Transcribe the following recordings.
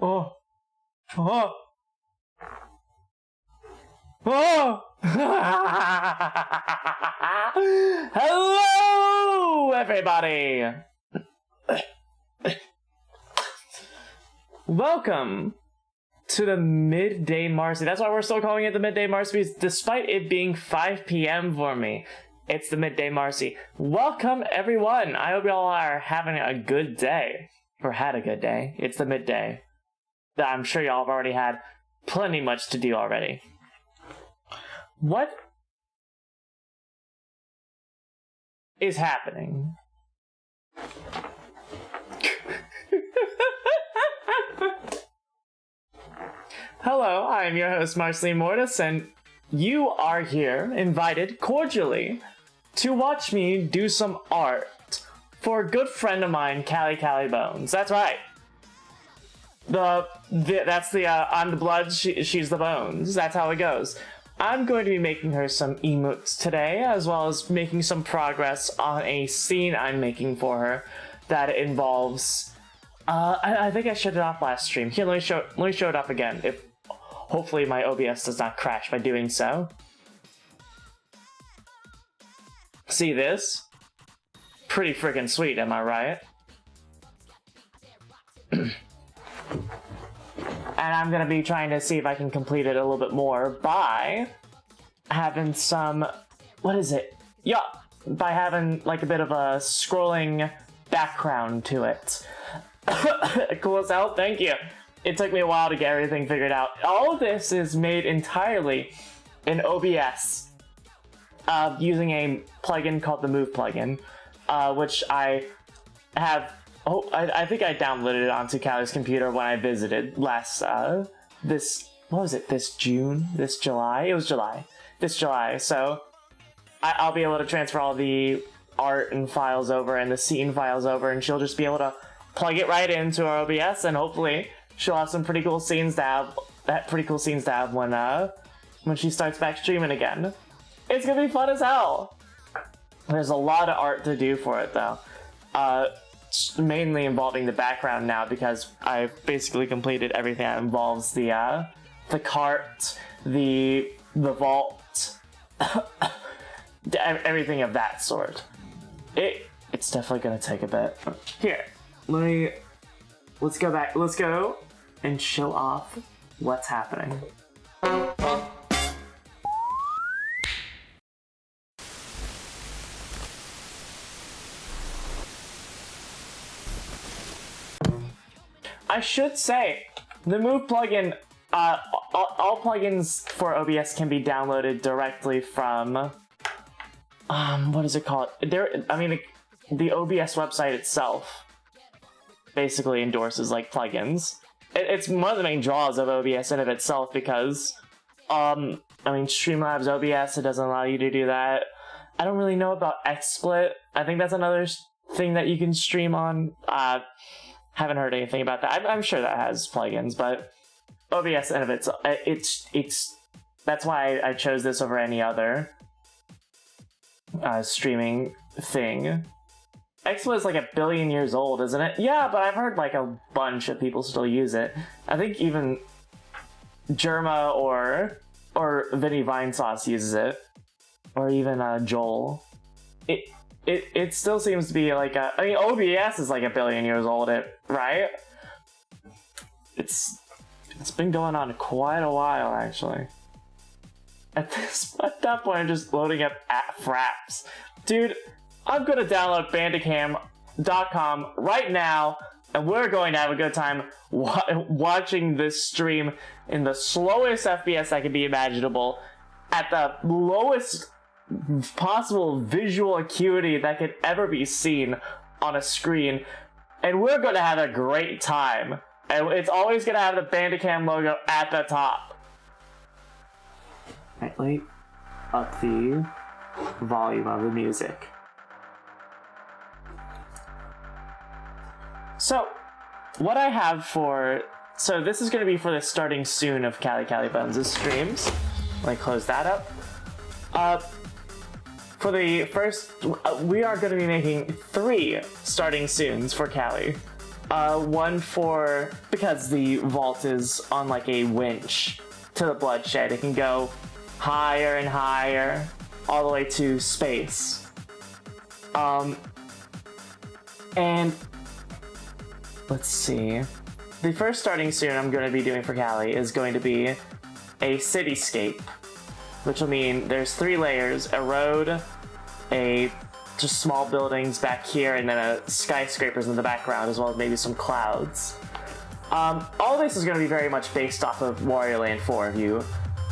Oh. Oh. Oh. Hello, everybody. Welcome to the Midday Marcy. That's why we're still calling it the Midday Marcy, despite it being 5 p.m. for me. It's the Midday Marcy. Welcome, everyone. I hope y'all are having a good day. Or had a good day. It's the midday. I'm sure y'all have already had plenty much to do already. What is happening? Hello, I am your host, Marcy Emotes, and you are here, invited cordially, to watch me do some art for a good friend of mine, Callie Bones. That's right. That's the I'm the blood, she's the bones. That's how it goes. I'm going to be making her some emotes today, as well as making some progress on a scene I'm making for her that involves. I think I shut it off last stream. Here, let me show it up again. If hopefully my OBS does not crash by doing so. See this? Pretty freaking sweet, am I right? And I'm gonna be trying to see if I can complete it a little bit more by having some, what is it? Yeah, by having like a bit of a scrolling background to it. Cool as hell, thank you. It took me a while to get everything figured out. All of this is made entirely in OBS using a plugin called the Move plugin, which I have. Oh, I think I downloaded it onto Callie's computer when I visited last, what was it, this July? It was July. This July, so I'll be able to transfer all the art and files over and the scene files over, and she'll just be able to plug it right into our OBS, and hopefully she'll have some pretty cool scenes to have, when she starts back streaming again. It's gonna be fun as hell! There's a lot of art to do for it, though. Mainly involving the background now, because I've basically completed everything that involves the cart, the vault, everything of that sort. It's definitely gonna take a bit. Here, let's go back. Let's go and show off what's happening. I should say, the Move plugin, all plugins for OBS can be downloaded directly from, what is it called? The OBS website itself basically endorses, like, plugins. It's one of the main draws of OBS in of itself, because, Streamlabs OBS, it doesn't allow you to do that. I don't really know about XSplit. I think that's another thing that you can stream on. Haven't heard anything about that. I'm sure that has plugins, but OBS and of it's that's why I chose this over any other streaming thing. XSplit is like 1 billion years old, isn't it? Yeah, but I've heard like a bunch of people still use it. I think even Germa or Vinny Vinesauce uses it, or even Joel. It still seems to be like OBS is like 1 billion years old, right? It's been going on quite a while, actually. At that point, I'm just loading up fraps. Dude, I'm gonna download bandicam.com right now, and we're going to have a good time watching this stream in the slowest FPS that can be imaginable, at the lowest possible visual acuity that could ever be seen on a screen, and we're gonna have a great time. And it's always gonna have the Bandicam logo at the top. Right, up the volume of the music. So, what I have so this is gonna be for the starting soon of Callie Bones' streams. Let me close that up. For the first, we are going to be making 3 starting soons for Callie. One for, because the vault is on like a winch to the bloodshed, it can go higher and higher all the way to space. And let's see. The first starting soon I'm going to be doing for Callie is going to be a cityscape, which will mean there's 3 layers: a road, just small buildings back here, and then skyscrapers in the background, as well as maybe some clouds. All this is going to be very much based off of Wario Land 4 if you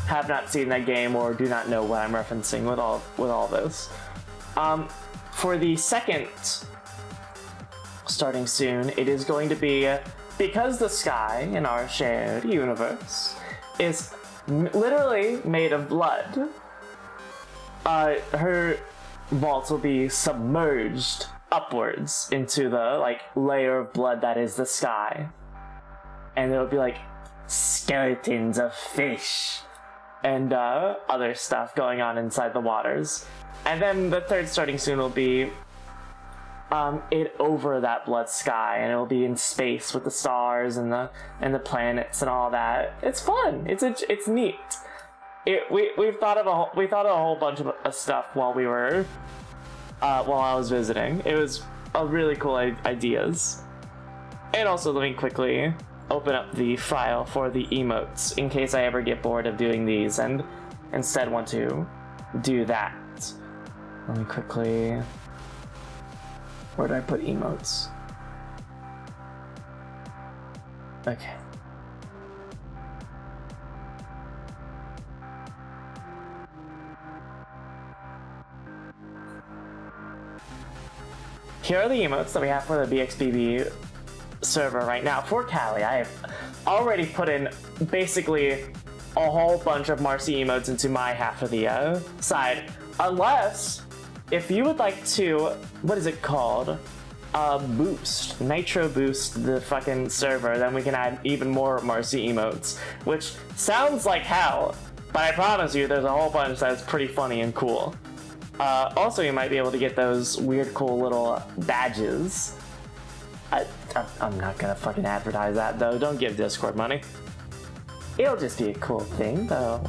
have not seen that game or do not know what I'm referencing with all this. For the second starting soon, it is going to be, because the sky in our shared universe is literally made of blood, her vaults will be submerged upwards into the like layer of blood that is the sky, and it'll be like skeletons of fish and other stuff going on inside the waters. And then the third starting soon will be it over that blood sky, and it'll be in space with the stars and the planets and all that. It's fun. It's neat. We thought of a whole bunch of stuff while I was visiting. It was a really cool ideas. And also, let me quickly open up the file for the emotes in case I ever get bored of doing these and instead want to do that. Let me quickly... Where did I put emotes? Okay. Here are the emotes that we have for the BXBB server right now. For Callie, I have already put in basically a whole bunch of Marcy emotes into my half of the side. Unless, if you would like to, what is it called? Nitro boost the fucking server, then we can add even more Marcy emotes, which sounds like hell, but I promise you there's a whole bunch that's pretty funny and cool. Also, you might be able to get those weird, cool little badges. I'm not gonna fucking advertise that, though. Don't give Discord money. It'll just be a cool thing, though.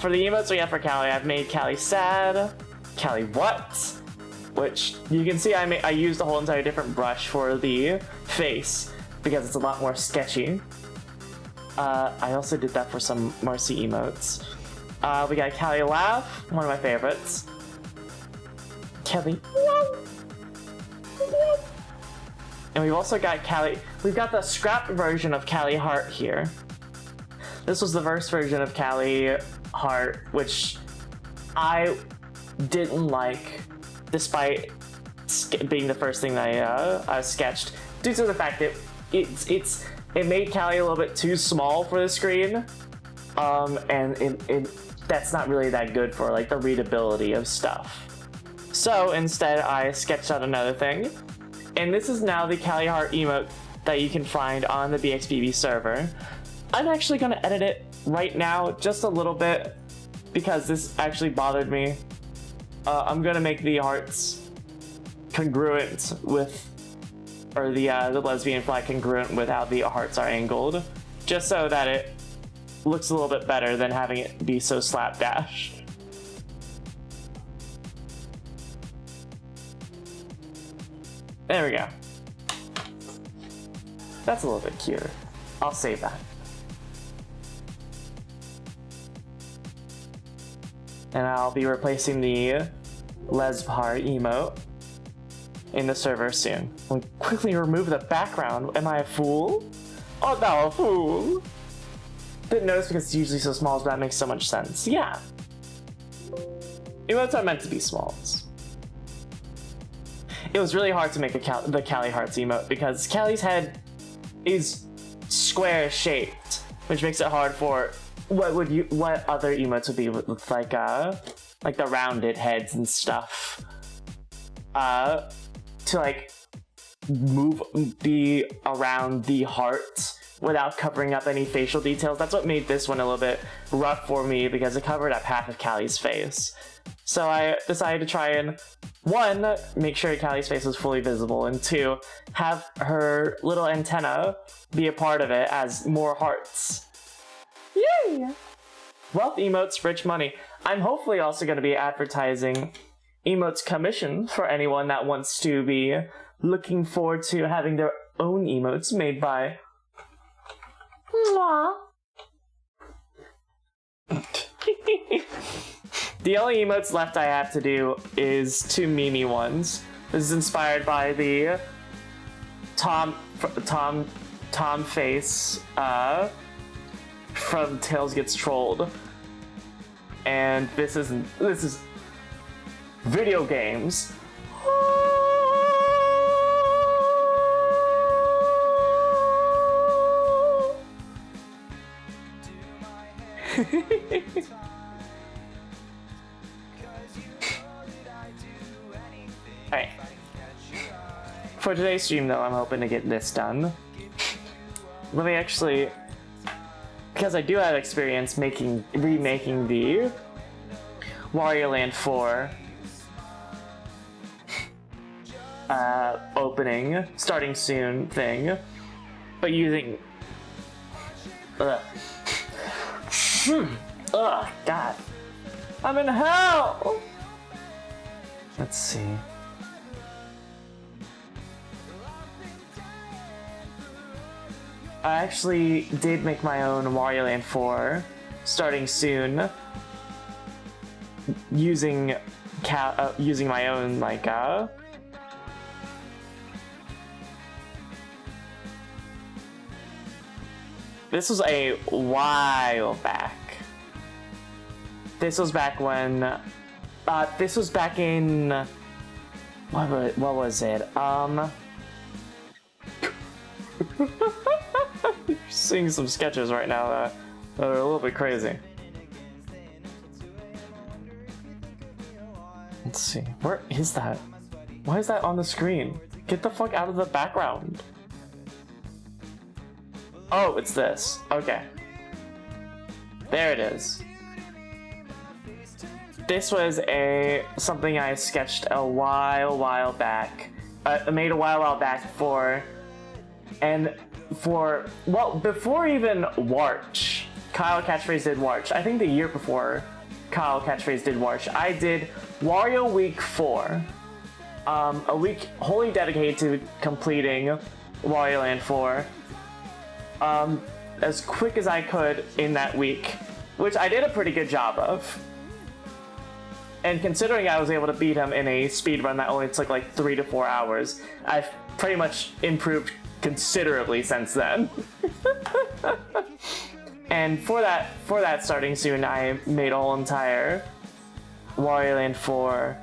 For the emotes we have for Callie, I've made Callie sad, Callie what, which you can see I used a whole entire different brush for the face because it's a lot more sketchy. I also did that for some Marcy emotes. We got Callie laugh, one of my favorites. Callie, and we've also got Callie. We've got the scrapped version of Callie heart here. This was the first version of Callie heart, which I didn't like, despite being the first thing that I sketched, due to the fact that it made Callie a little bit too small for the screen, and that's not really that good for like the readability of stuff. So instead, I sketched out another thing, and this is now the Callie heart emote that you can find on the BXBB server. I'm actually going to edit it right now just a little bit because this actually bothered me. I'm going to make the hearts congruent with, or the lesbian flag congruent with how the hearts are angled, just so that it looks a little bit better than having it be so slapdash. There we go. That's a little bit cuter. I'll save that. And I'll be replacing the lesb heart emote in the server soon. We'll quickly remove the background. Am I a fool? Oh, no, a fool. Didn't notice because it's usually so small, so that makes so much sense. Yeah. Emotes are meant to be smalls. It was really hard to make the Callie Hearts emote because Callie's head is square shaped, which makes it hard for what other emotes would be with like the rounded heads and stuff to like be around the heart without covering up any facial details. That's what made this one a little bit rough for me, because it covered up half of Callie's face. So I decided to try and, one, make sure Callie's face was fully visible, and two, have her little antenna be a part of it as more hearts. Yay! Wealth emotes, rich money. I'm hopefully also going to be advertising emotes commission for anyone that wants to be looking forward to having their own emotes made by... Mwah. The only emotes left I have to do is 2 Mimi ones. This is inspired by the Tom face from Tails Gets Trolled, and this is video games. Alright. For today's stream, though, I'm hoping to get this done. Let me actually, because I do have experience remaking the Wario Land 4 opening, starting soon thing, but using... Ugh, God. I'm in hell! Let's see. I actually did make my own Wario Land 4, starting soon, using my own, like, this was a while back. This was back when, this was back in, what was it? Seeing some sketches right now that are a little bit crazy. Let's see, where is that? Why is that on the screen? Get the fuck out of the background. Oh, it's this. Okay. There it is. This was something I sketched a while back. Made a while back before even Warch. Kyle Catchphrase did Warch. I think the year before Kyle Catchphrase did Warch, I did Wario Week 4. A week wholly dedicated to completing Wario Land 4. As quick as I could in that week, which I did a pretty good job of. And considering I was able to beat him in a speedrun that only took like 3 to 4 hours, I've pretty much improved considerably since then. And for that starting soon, I made a whole entire Wario Land 4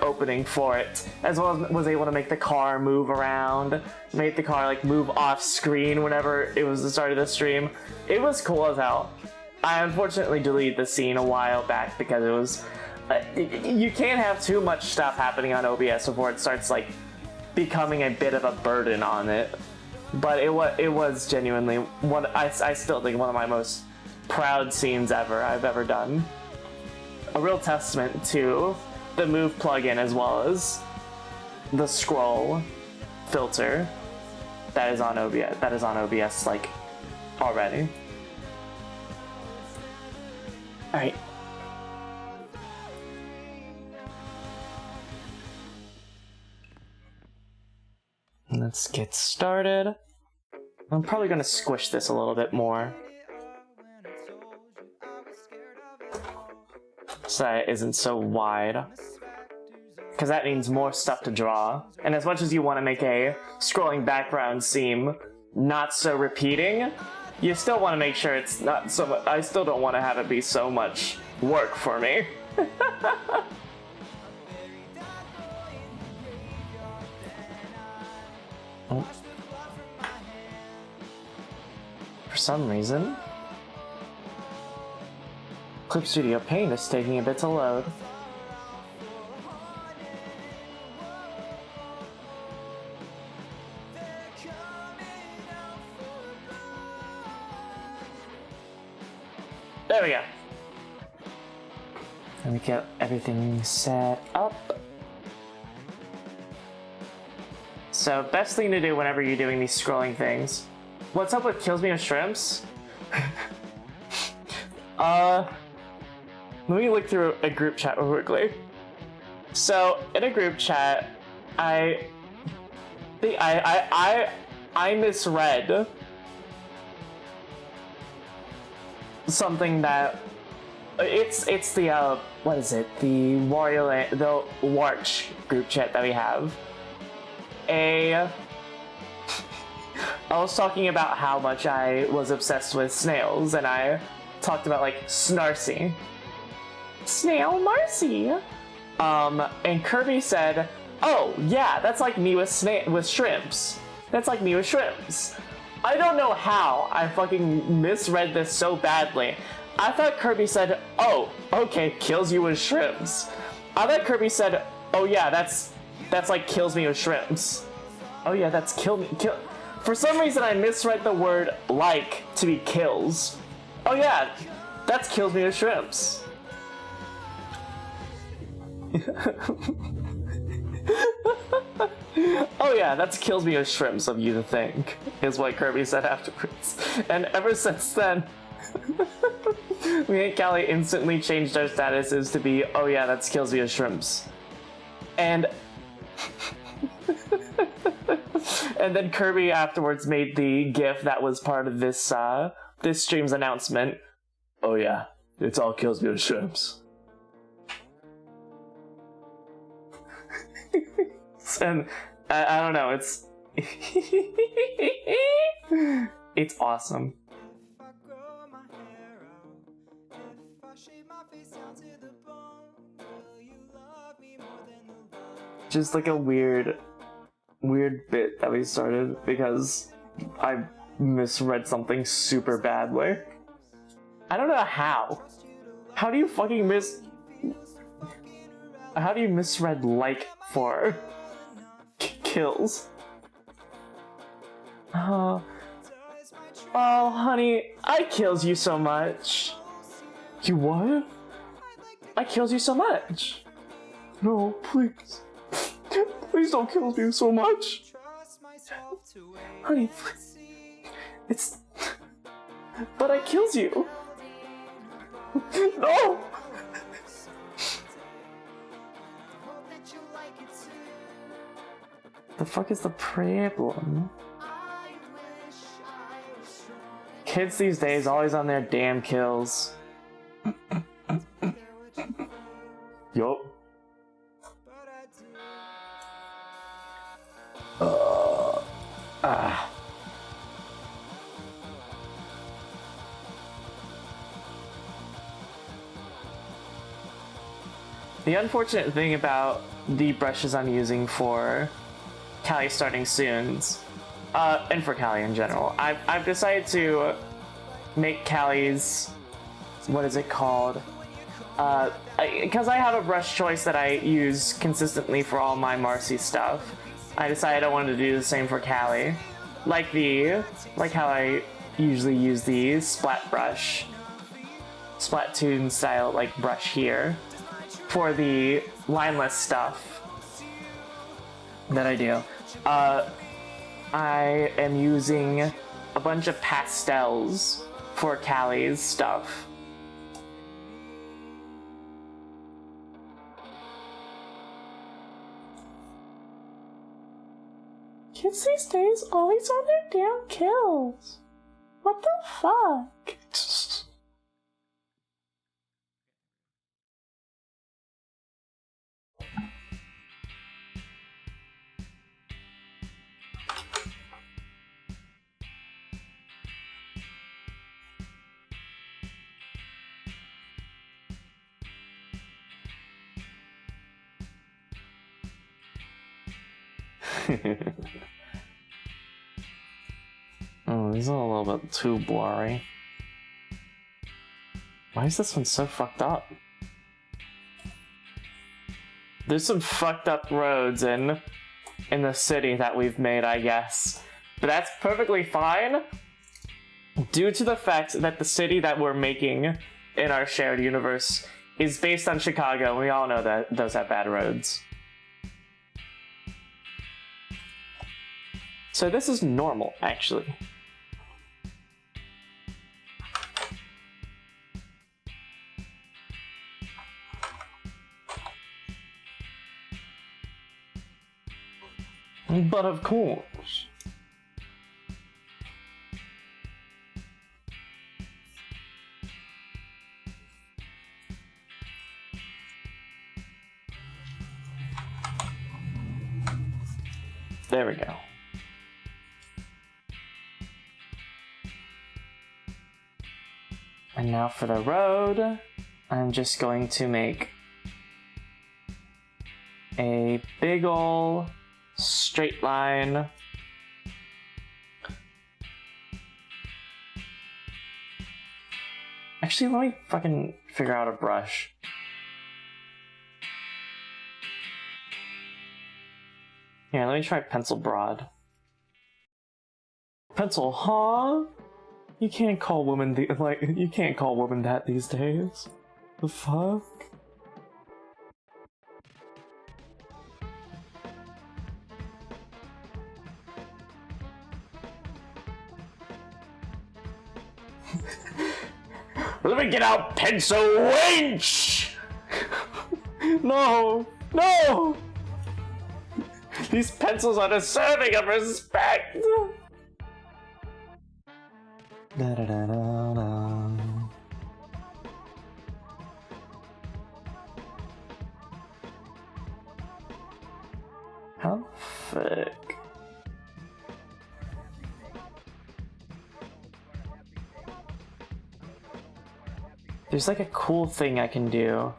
opening for it, as well as was able to make the car move around, made the car like move off screen whenever it was the start of the stream. It was cool as hell. I unfortunately deleted the scene a while back because it was you can't have too much stuff happening on OBS before it starts like becoming a bit of a burden on it. But it was genuinely I still think one of my most proud scenes I've ever done. A real testament to the Move plugin as well as the scroll filter that is on OBS like already. All right. Let's get started. I'm probably gonna squish this a little bit more, so that it isn't so wide, because that means more stuff to draw. And as much as you want to make a scrolling background seem not so repeating, you still want to make sure it's not so much. I still don't want to have it be so much work for me. Oh. For some reason, Clip Studio Paint is taking a bit to load. There we go. Let me get everything set up. So, best thing to do whenever you're doing these scrolling things. What's up with kills me with shrimps? Let me look through a group chat real quickly. So, in a group chat, I misread something that it's the what is it? The the Warch group chat that we have. I was talking about how much I was obsessed with snails, and I talked about like Snarcy. Snail Marcy. And Kirby said, "Oh yeah, that's like me with shrimps. That's like me with shrimps." I don't know how I fucking misread this so badly. I thought Kirby said, "Oh, okay, kills you with shrimps." I thought Kirby said, "Oh yeah, that's like kills me with shrimps." Oh yeah, that's kill me. For some reason, I misread the word like to be kills. Oh yeah, that's kills me with shrimps. Oh yeah, that's kills me with shrimps of you to think, is what Kirby said afterwards. And ever since then, me and Callie instantly changed our statuses to be, oh yeah, that's kills me with shrimps. And and then Kirby afterwards made the GIF that was part of this this stream's announcement. Oh yeah, it's all kills me with shrimps. And I don't know, it's it's awesome. Just like a weird bit that we started because I misread something super badly. I don't know how. How do you fucking how do you misread like for kills? Oh, honey, I kills you so much. You what? I kills you so much. No, please. Please don't kill me so much. Honey, please. It's... But I kills you. No! The fuck is the problem? Kids these days always on their damn kills. Yup. The unfortunate thing about the brushes I'm using for Callie starting soons, and for Callie in general, I've decided to make Callie's, what is it called? Because I have a brush choice that I use consistently for all my Marcy stuff, I decided I wanted to do the same for Callie. Like how I usually use the splat brush, Splatoon style like brush here, for the lineless stuff that I do. I am using a bunch of pastels for Callie's stuff. Kids these days always on their damn kills. What the fuck? Oh, these are a little bit too blurry. Why is this one so fucked up? There's some fucked up roads in the city that we've made, I guess. But that's perfectly fine, due to the fact that the city that we're making in our shared universe is based on Chicago, and we all know that those have bad roads. So this is normal, actually. But of course. There we go. And now for the road, I'm just going to make a big ol' straight line. Actually, let me fucking figure out a brush. Here, let me try pencil broad. Pencil, huh? You can't call women you can't call women that these days. The fuck? Let me get out pencil winch! No! No! These pencils are deserving of respect! Da, da, da, da, da. How the fuck? There's like a cool thing I can do.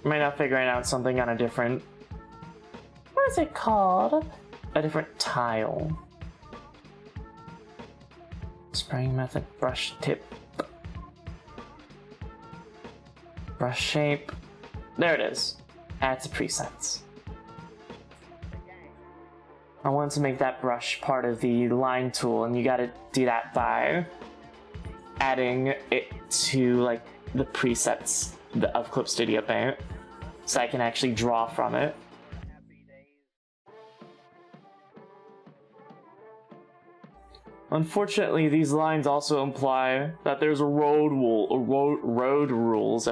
Might not figuring out something on a different... What is it called? A different tile. Spraying method, brush tip. Brush shape. There it is. Add to presets. I want to make that brush part of the line tool, and you gotta do that by adding it to like the presets of Clip Studio Paint, so I can actually draw from it. Unfortunately, these lines also imply that there's a road rules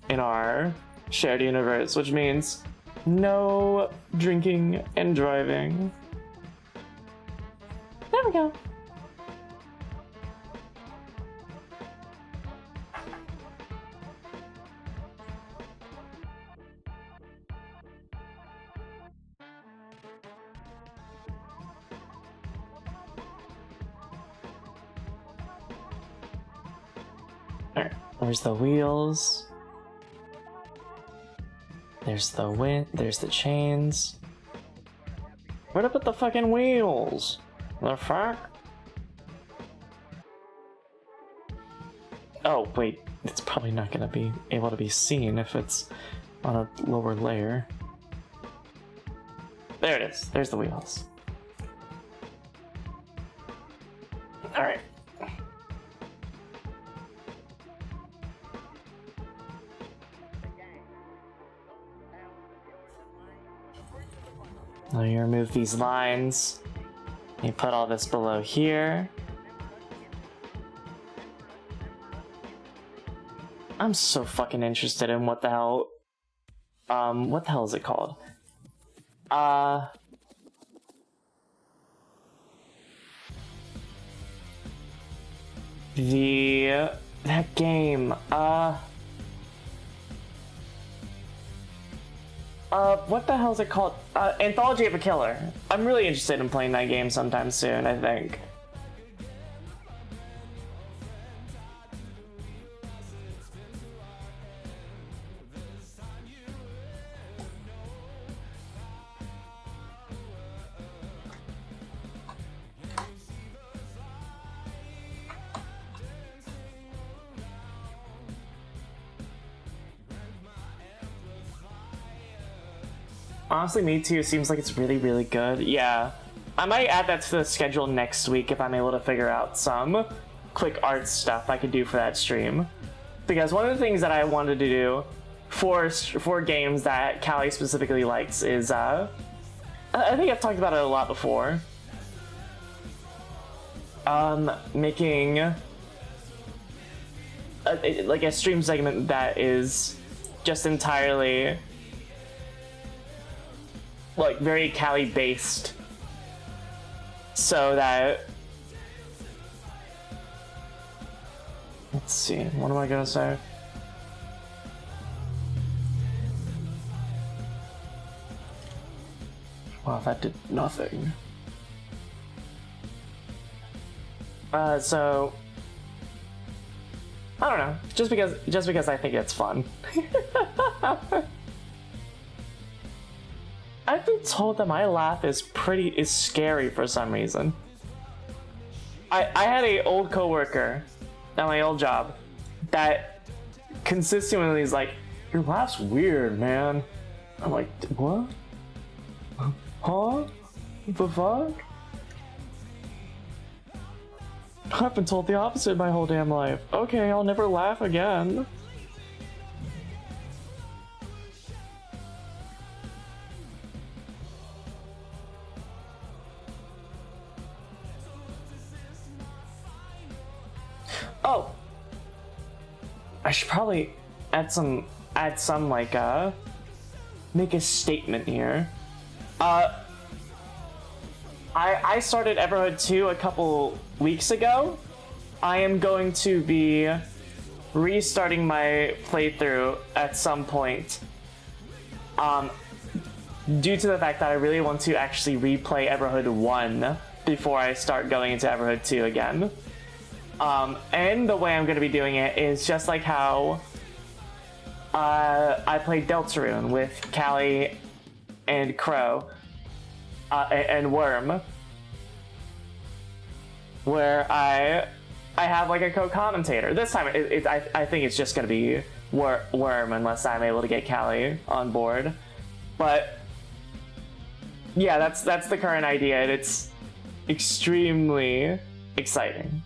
in our shared universe, which means no drinking and driving. There we go. Alright, where's the wheels? There's the wind, there's the chains. Where'd I put the fucking wheels? The fuck? Oh, wait, it's probably not gonna be able to be seen if it's on a lower layer. There it is, there's the wheels. Alright. Now you remove these lines. You put all this below here. I'm so fucking interested in what the hell is it called? That game, what the hell is it called? Anthology of a Killer. I'm really interested in playing that game sometime soon, I think. Honestly, me too. Seems like it's really, really good. Yeah. I might add that to the schedule next week if I'm able to figure out some quick art stuff I could do for that stream. Because one of the things that I wanted to do for games that Callie specifically likes is, I think I've talked about it a lot before. Making like a stream segment that is just entirely like very Callie based, so that, let's see, what am I gonna say? Wow, that did nothing. So I don't know, just because I think it's fun. I've been told that my laugh is scary for some reason. I had a old coworker at my old job that consistently is like, "Your laugh's weird, man." I'm like, "What? Huh? What the fuck?" I've been told the opposite my whole damn life. Okay, I'll never laugh again. Oh, I should probably add some like make a statement here. I started Everhood 2 a couple weeks ago. I am going to be restarting my playthrough at some point. Due to the fact that I really want to actually replay Everhood 1 before I start going into Everhood 2 again. And the way I'm going to be doing it is just like how I played Deltarune with Callie and Crow and Worm, where I have like a co-commentator. This time I think it's just going to be Worm unless I'm able to get Callie on board. But yeah, that's the current idea, and it's extremely exciting.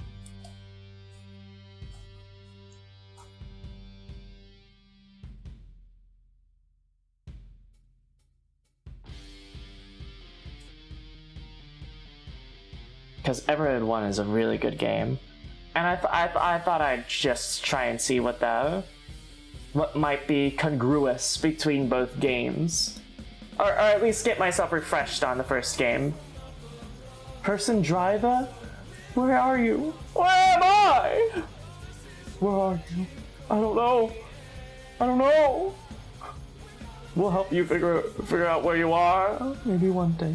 Because Everhood 1 is a really good game, and I thought I'd just try and see what might be congruous between both games, or at least get myself refreshed on the first game. Person driver, where are you? Where am I? Where are you? I don't know. I don't know. We'll help you figure out where you are. Maybe one day.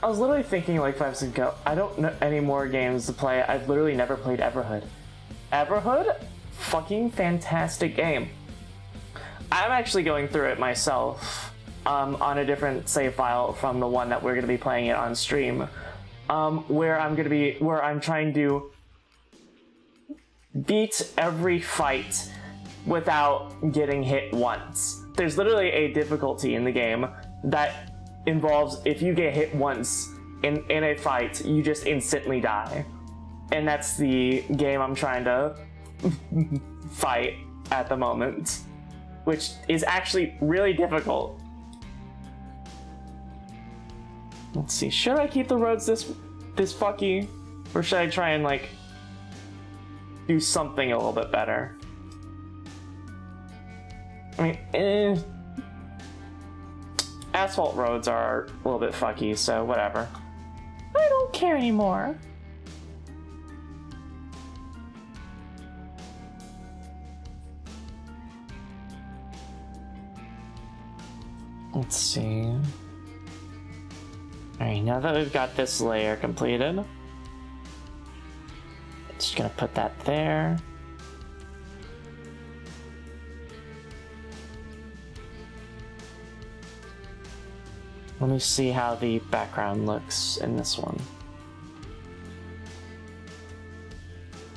I was literally thinking like 5 seconds ago, I don't know any more games to play. I've literally never played Everhood. Everhood? Fucking fantastic game. I'm actually going through it myself on a different save file from the one that we're going to be playing it on stream, where I'm trying to beat every fight without getting hit once. There's literally a difficulty in the game that involves if you get hit once in a fight, you just instantly die. And that's the game I'm trying to fight at the moment, which is actually really difficult. Let's see, should I keep the roads this fucky? Or should I try and like do something a little bit better? I mean, asphalt roads are a little bit fucky, so whatever. I don't care anymore. Let's see. Alright, now that we've got this layer completed, just gonna put that there. Let me see how the background looks in this one.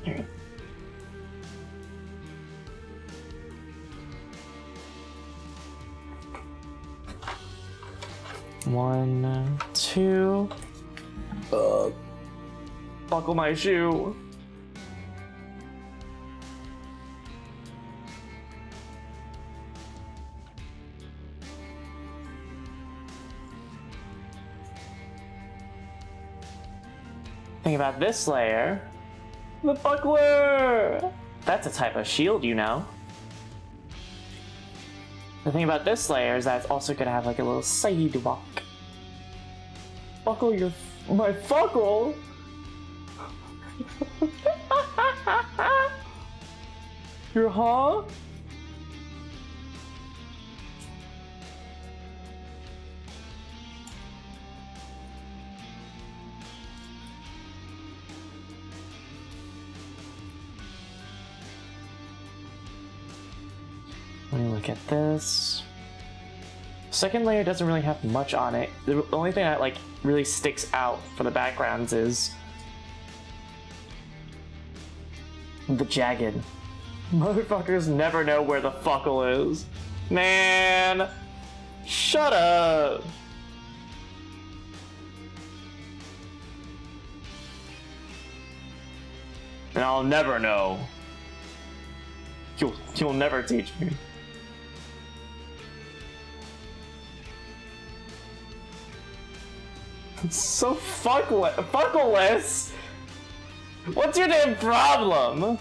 Here. 1, 2. Buckle my shoe. Think about this layer. The buckler! That's a type of shield, you know. The thing about this layer is that it's also gonna have like a little sidewalk. Buckle your... my buckle? Your huh? Let me look at this. Second layer doesn't really have much on it. The only thing that like really sticks out for the backgrounds is the jagged. Motherfuckers never know where the fuckle is. Man, shut up. And I'll never know. You'll never teach me. It's so fuckless. What's your damn problem?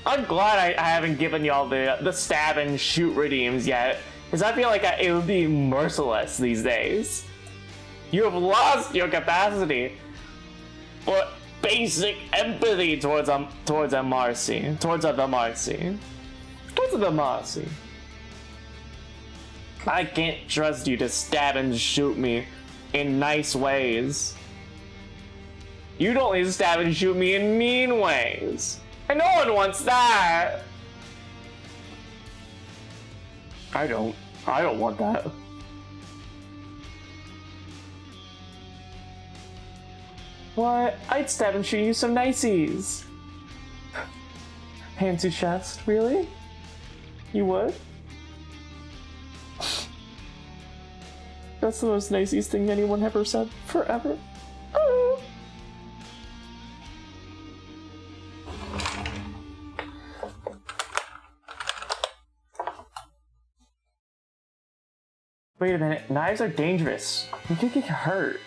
I'm glad I haven't given y'all the stab and shoot redeems yet, because I feel like it would be merciless these days. You have lost your capacity for basic empathy towards the Marcy. I can't trust you to stab and shoot me in nice ways. You'd only stab and shoot me in mean ways. And no one wants that. I don't want that. What? I'd stab and shoot you some niceys. Hand to chest, really? You would? That's the most nicest thing anyone ever said forever. Oh. Wait a minute, knives are dangerous. You could get hurt.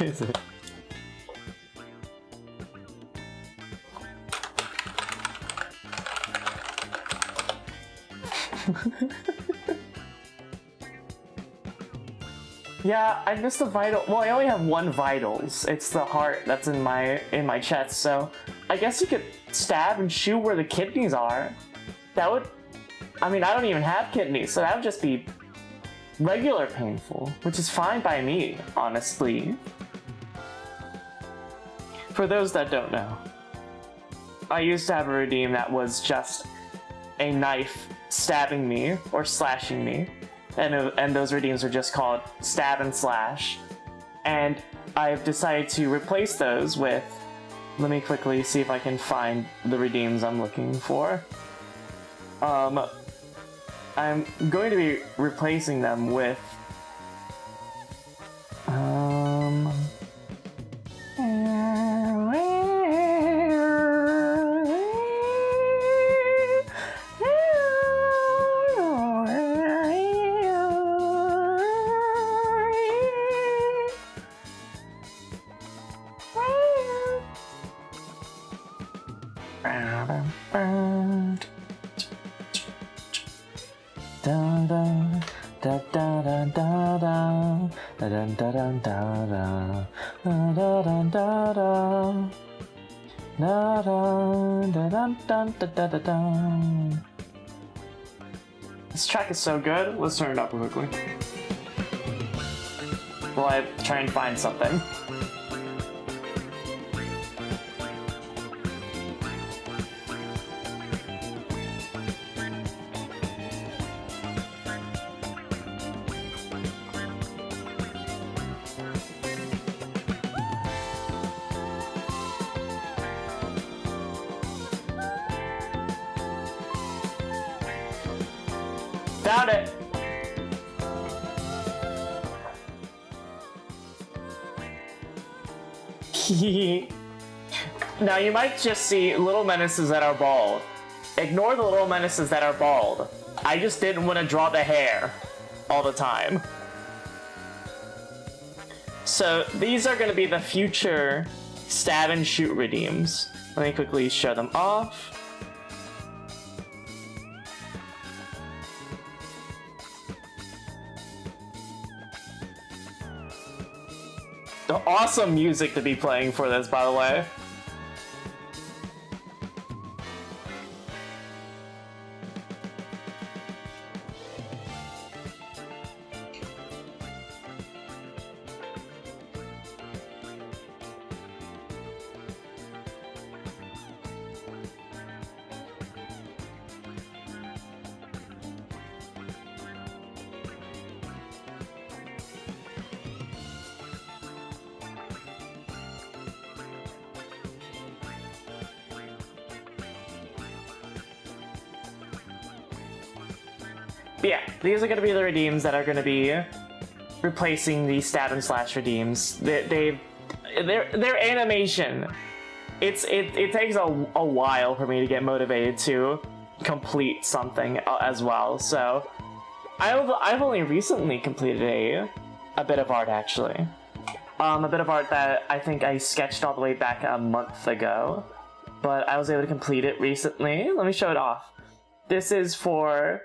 Is it? Yeah, I missed the vital. Well, I only have one vitals. It's the heart that's in my chest. So I guess you could stab and shoot where the kidneys are. That would. I mean, I don't even have kidneys, so that would just be regular painful, which is fine by me, honestly. For those that don't know, I used to have a redeem that was just a knife stabbing me or slashing me, and those redeems are just called stab and slash. And I've decided to replace those with, let me quickly see if I can find the redeems I'm looking for. I'm going to be replacing them with This track is so good. Let's turn it up real quickly while I try and find something. Found it! Now you might just see little menaces that are bald. Ignore the little menaces that are bald. I just didn't want to draw the hair all the time. So these are going to be the future stab and shoot redeems. Let me quickly show them off. The awesome music to be playing for this, by the way. But yeah, these are going to be the redeems that are going to be replacing the stab and slash redeems. Their animation, it takes a while for me to get motivated to complete something as well. So I've only recently completed a bit of art, actually. A bit of art that I think I sketched all the way back a month ago, but I was able to complete it recently. Let me show it off. This is for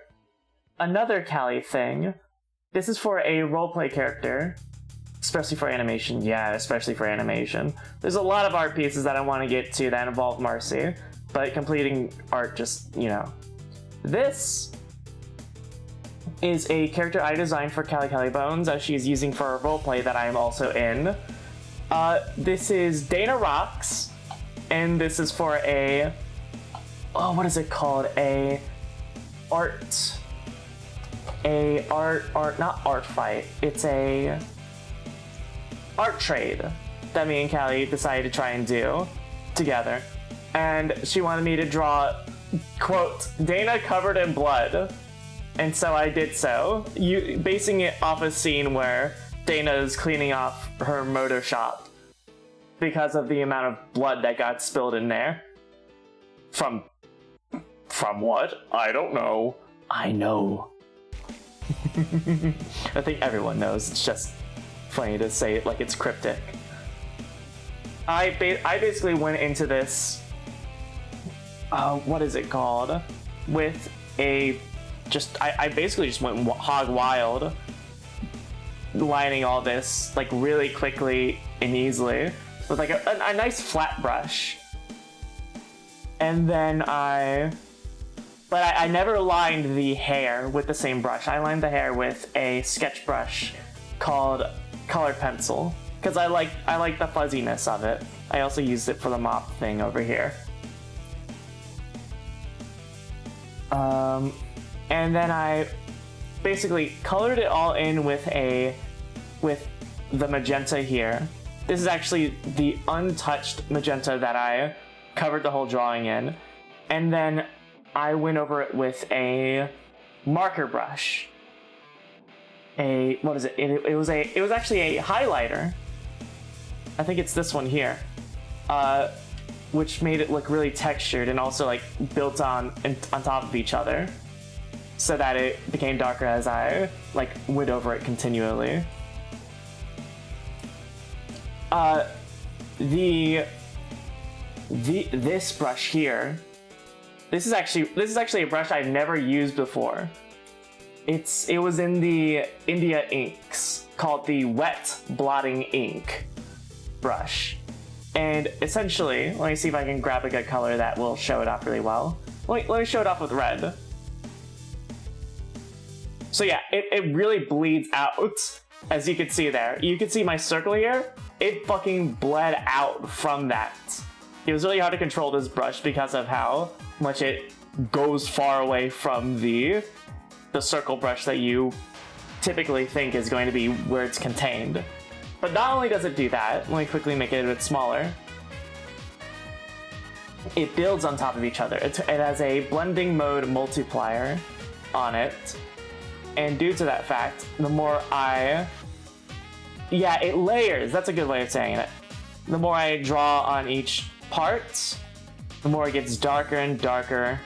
another Callie thing. This is for a roleplay character, especially for animation. Yeah, especially for animation. There's a lot of art pieces that I want to get to that involve Marcy, but completing art just, you know. This is a character I designed for Callie Bones, as she's using for a roleplay that I am also in. This is Dana Rocks, and this is for a, oh, what is it called? Not art fight. It's a art trade that me and Callie decided to try and do together. And she wanted me to draw, quote, Dana covered in blood. And so I did so, basing it off a scene where Dana is cleaning off her motor shop because of the amount of blood that got spilled in there. From what? I don't know. I know. I think everyone knows. It's just funny to say it like it's cryptic. I basically went into this, what is it called? With a, I basically just went hog wild, lining all this like really quickly and easily with like a nice flat brush. And then I never lined the hair with the same brush. I lined the hair with a sketch brush called Colored Pencil because I like the fuzziness of it. I also used it for the mop thing over here. And then I basically colored it all in with the magenta here. This is actually the untouched magenta that I covered the whole drawing in. And then I went over it with a marker brush. What is it? It was actually a highlighter. I think it's this one here, which made it look really textured and also like built on top of each other, so that it became darker as I like went over it continually. This brush here. This is actually a brush I've never used before. It was in the India inks called the Wet Blotting Ink brush. And essentially, let me see if I can grab a good color that will show it off really well. Let me show it off with red. So yeah, it really bleeds out, as you can see there. You can see my circle here. It fucking bled out from that. It was really hard to control this brush because of how much it goes far away from the circle brush that you typically think is going to be where it's contained. But not only does it do that, let me quickly make it a bit smaller. It builds on top of each other. It has a blending mode multiplier on it. And due to that fact, the more yeah, it layers. That's a good way of saying it. The more I draw on each part, the more it gets darker and darker,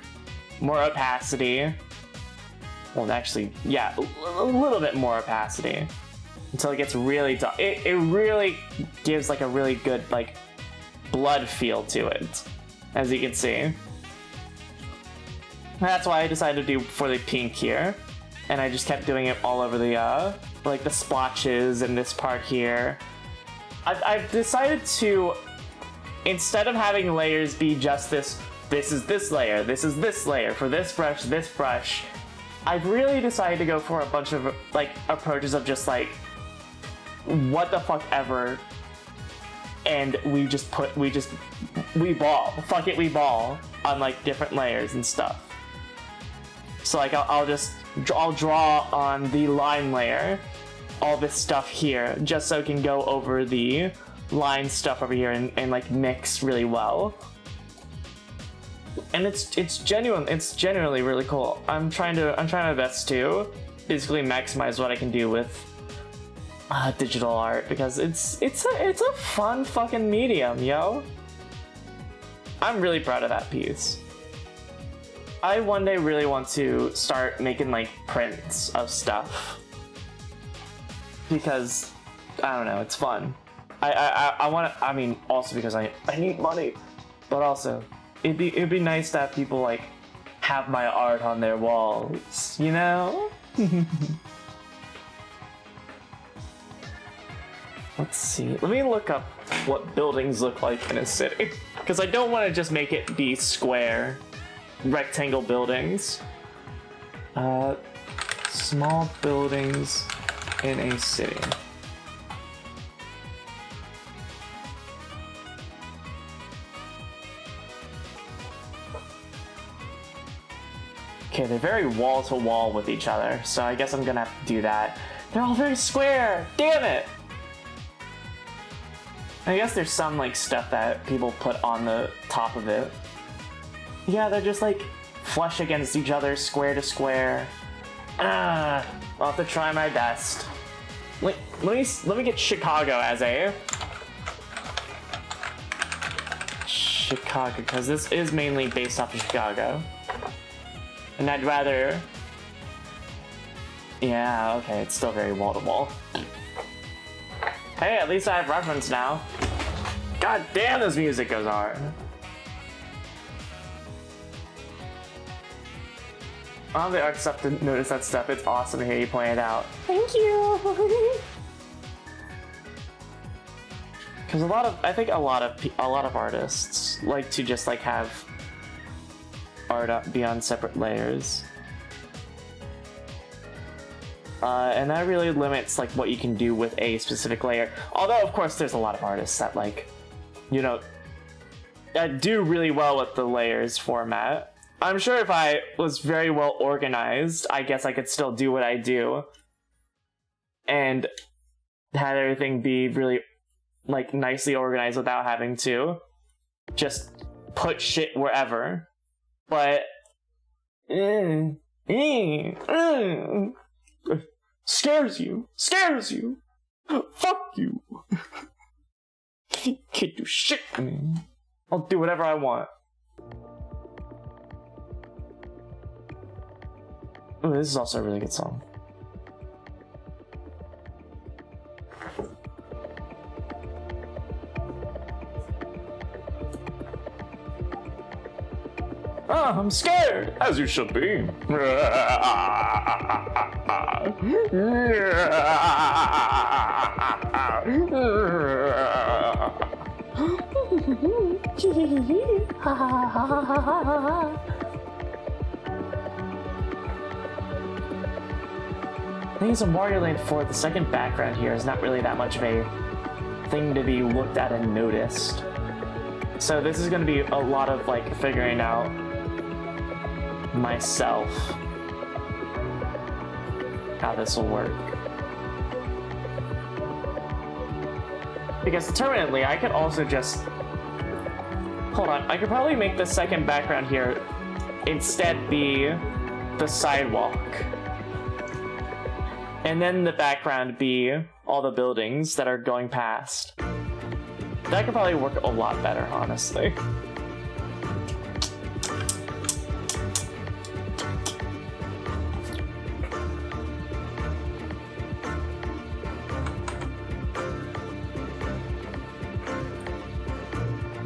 more opacity. Well, actually, yeah, a little bit more opacity until it gets really dark. It really gives like a really good like blood feel to it, as you can see. That's why I decided to do for the pink here, and I just kept doing it all over the like the splotches and this part here. I've decided to, instead of having layers be just this is this layer, this is this layer, for this brush, I've really decided to go for a bunch of like approaches of just like what the fuck ever, and we ball, fuck it, we ball on like different layers and stuff. So like I'll draw on the line layer all this stuff here, just so it can go over the line stuff over here and like mix really well. And it's genuinely really cool. I'm trying my best to basically maximize what I can do with digital art, because it's a fun fucking medium, yo. I'm really proud of that piece. I one day really want to start making like prints of stuff, because I don't know, it's fun. I want to. I mean, also because I need money, but also it'd be nice to have people like have my art on their walls, you know? Let's see. Let me look up what buildings look like in a city, because I don't want to just make it be square, rectangle buildings. Small buildings in a city. Okay, they're very wall to wall with each other, so I guess I'm gonna have to do that. They're all very square! Damn it! I guess there's some like stuff that people put on the top of it. Yeah, they're just like flush against each other, square to square. I'll have to try my best. Let me get Chicago as a Chicago, because this is mainly based off of Chicago. And I'd rather... Yeah, okay, it's still very wall-to-wall. Hey, at least I have reference now. God damn, this music goes hard. On the art stuff to notice that stuff. It's awesome to hear you point it out. Thank you. Because I think a lot of artists like to just like have art up be on separate layers, and that really limits like what you can do with a specific layer. Although of course there's a lot of artists that like, you know, do really well with the layers format. I'm sure if I was very well organized, I guess I could still do what I do and had everything be really like nicely organized without having to just put shit wherever. But scares you. Fuck you. Can't do shit, man. I'll do whatever I want. Ooh, this is also a really good song. Oh, I'm scared! As you should be. I think it's a Mario Land 4. The second background here is not really that much of a thing to be looked at and noticed. So this is going to be a lot of like figuring out myself how this will work. Because determinedly, I could also just... Hold on, I could probably make the second background here instead be the sidewalk. And then the background be all the buildings that are going past. That could probably work a lot better, honestly.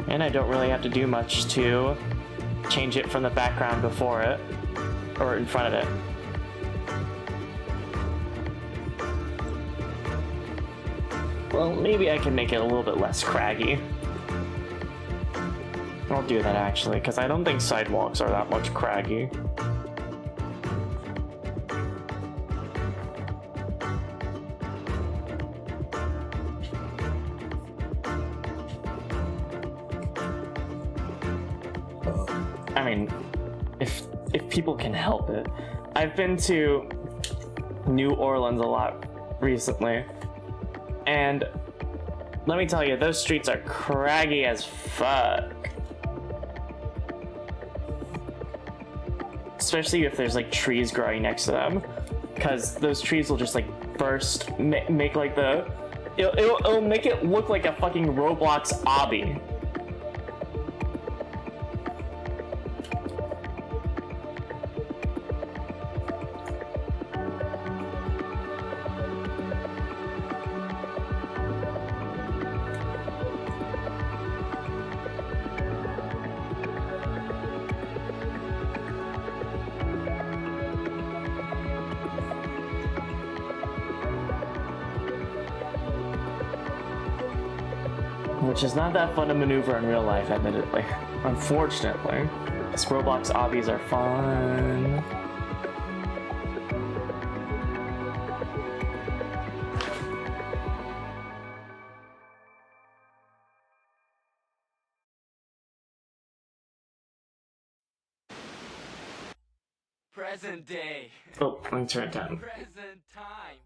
And I don't really have to do much to change it from the background before it, or in front of it. Well, maybe I can make it a little bit less craggy. I'll do that actually, because I don't think sidewalks are that much craggy. I mean, if people can help it. I've been to New Orleans a lot recently, and let me tell you, those streets are craggy as fuck. Especially if there's like trees growing next to them, because those trees will just like burst, make like the it'll make it look like a fucking Roblox obby. Which is not that fun to maneuver in real life, admittedly. Unfortunately. These Roblox obbies are fun. Present day. Oh, let me turn it down. Present time.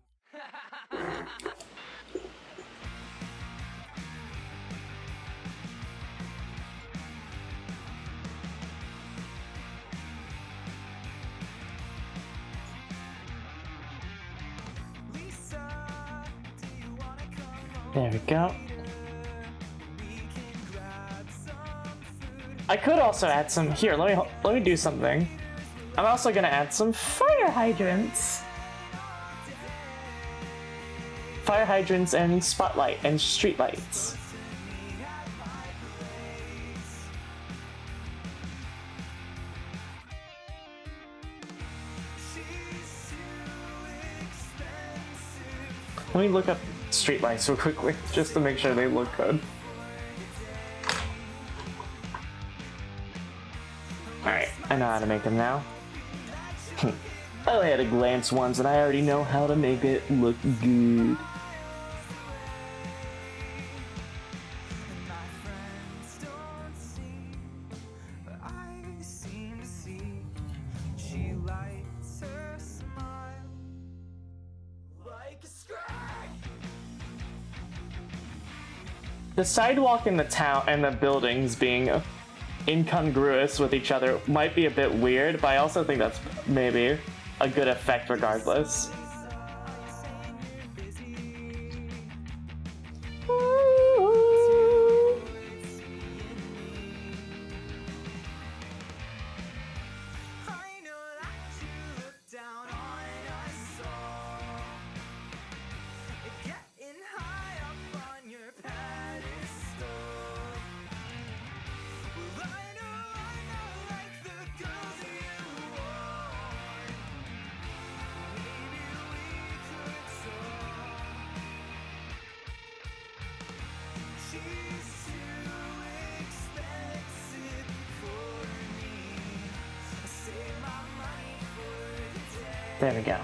There we go. I could also add some here. Let me do something. I'm also gonna add some fire hydrants. Fire hydrants and spotlight and street lights. Let me look up street lights real quickly, just to make sure they look good. Alright, I know how to make them now. I only had a glance once and I already know how to make it look good. The sidewalk in the town and the buildings being incongruous with each other might be a bit weird, but I also think that's maybe a good effect regardless. There we go.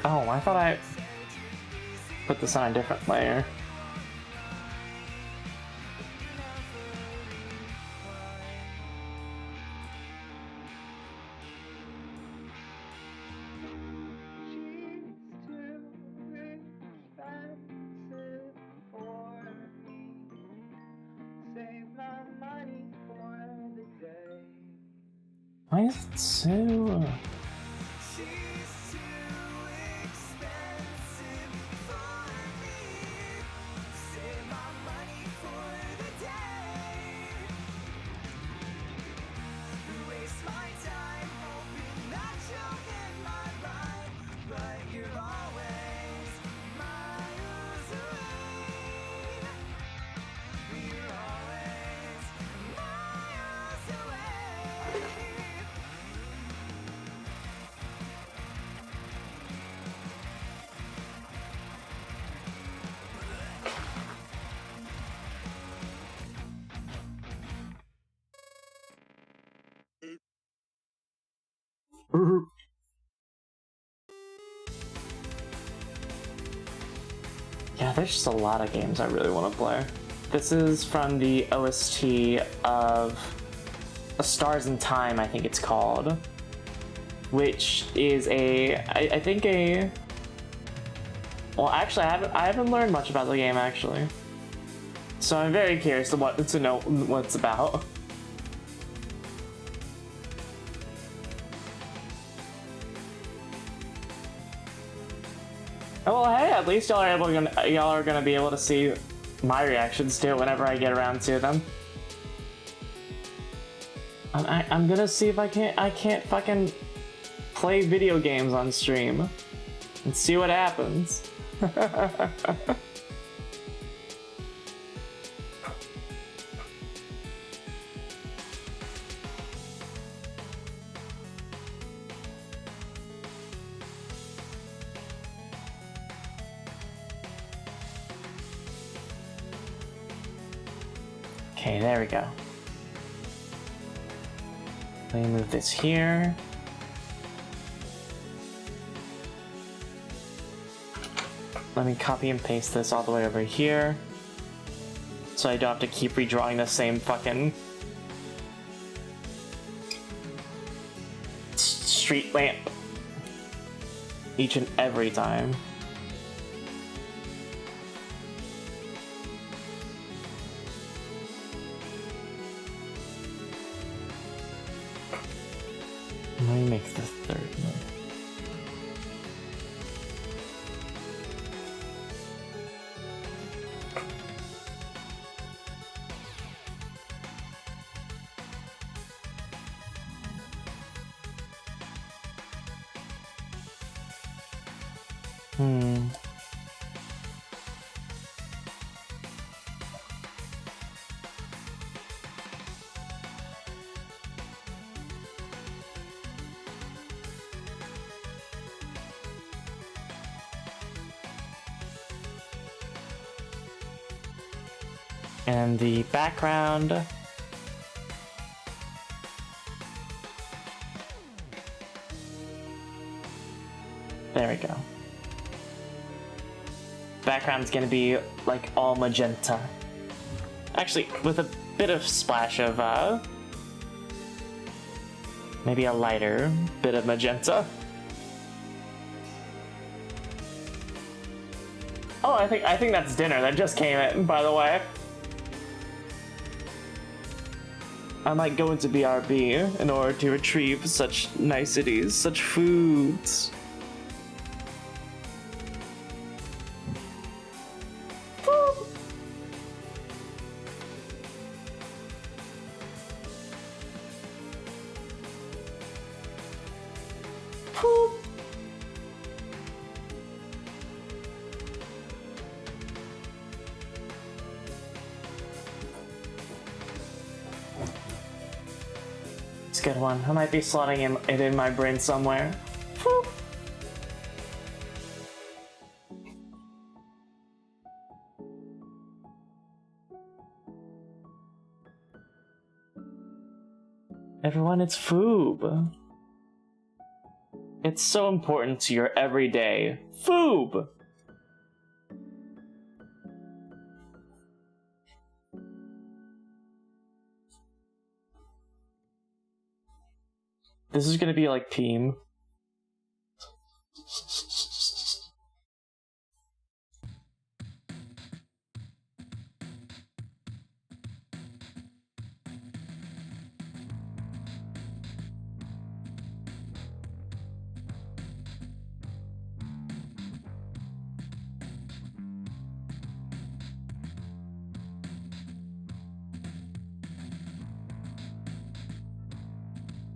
Oh, I thought I put this on a different layer. Why is it so... Yeah, there's just a lot of games I really want to play. This is from the OST of A Stars in Time, I think it's called, which is I think a... Well, actually, I haven't learned much about the game, actually. So I'm very curious to know what it's about. Oh, well, hey, at least y'all are gonna be able to see my reactions to it whenever I get around to them. I'm gonna see if I can't fucking play video games on stream and see what happens. Okay, there we go. Let me move this here. Let me copy and paste this all the way over here, so I don't have to keep redrawing the same fucking street lamp each and every time. Let me make this third one. And the background. There we go. Background's gonna be like all magenta. Actually, with a bit of splash of maybe a lighter bit of magenta. Oh, I think that's dinner that just came in, by the way. I might go into BRB in order to retrieve such niceties, such foods. Good one. I might be slotting it in my brain somewhere. Whew. Everyone, it's Foob. It's so important to your everyday foob. This is gonna be like team.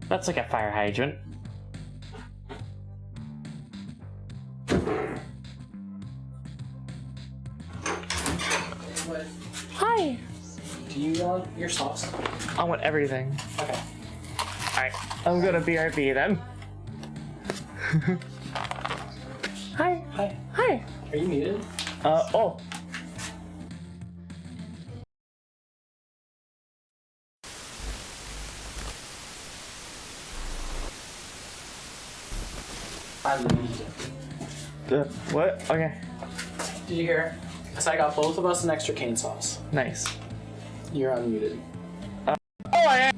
That's like a fire hydrant. Hi! Do you want your sauce? I want everything. Okay. Alright, I'm gonna BRB then. Hi! Hi. Hi! Are you muted? Oh. I'm muted. What? Okay. Did you hear? Because I got both of us an extra cane sauce. Nice. You're unmuted. Oh, I am!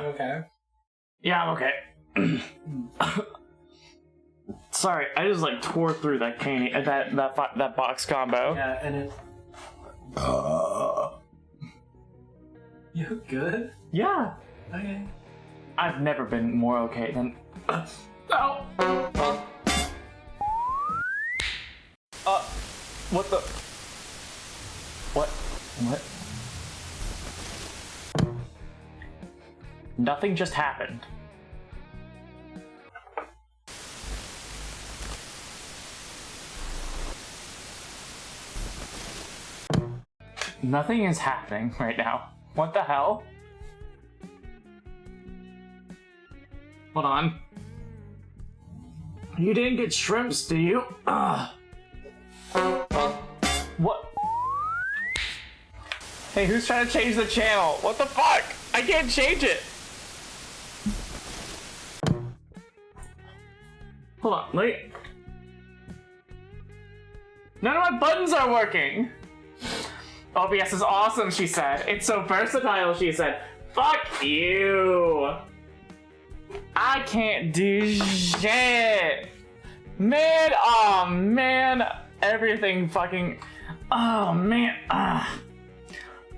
Okay. Yeah, I'm okay. Sorry, I just like tore through that candy, that box combo. Yeah, and it. You good? Yeah, Okay. I've never been more okay than. Ow! What the? What? What? Nothing just happened. Nothing is happening right now. What the hell? Hold on. You didn't get shrimps, do you? What? Hey, who's trying to change the channel? What the fuck? I can't change it. Hold on, wait. None of my buttons are working. OBS is awesome, she said. It's so versatile, she said. Fuck you. I can't do shit. Man, oh man. Everything fucking, oh man.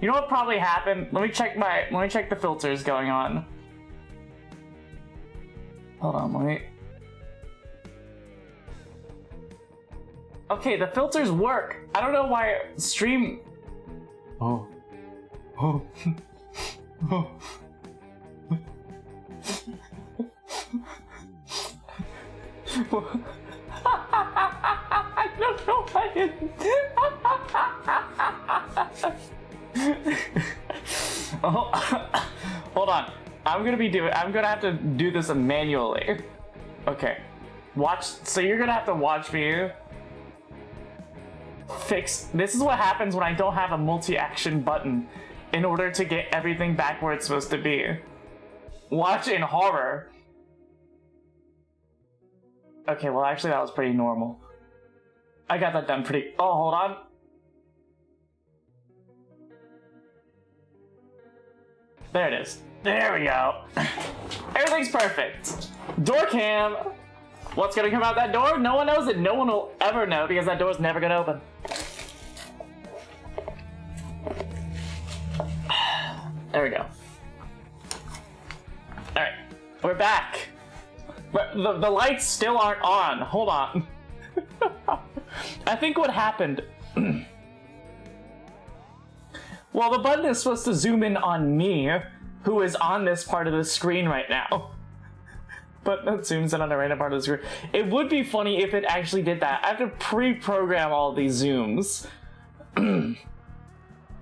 You know what probably happened? Let me check the filters going on. Hold on, wait. Okay, the filters work. I don't know why stream. Oh. Oh. Oh. I don't know why oh, hold on. I'm gonna have to do this manually. Okay. Watch, so you're gonna have to watch me fix. This is what happens when I don't have a multi-action button in order to get everything back where it's supposed to be. Watch in horror. Okay, well actually that was pretty normal. I got that done pretty. Oh, hold on. There it is. There we go. Everything's perfect. Door cam. What's gonna come out that door? No one knows it. No one will ever know because that door's never gonna open. There we go. Alright, we're back. But the lights still aren't on. Hold on. I think what happened... well, the button is supposed to zoom in on me, who is on this part of the screen right now. But that zooms in on a random part of the screen. It would be funny if it actually did that. I have to pre-program all these zooms.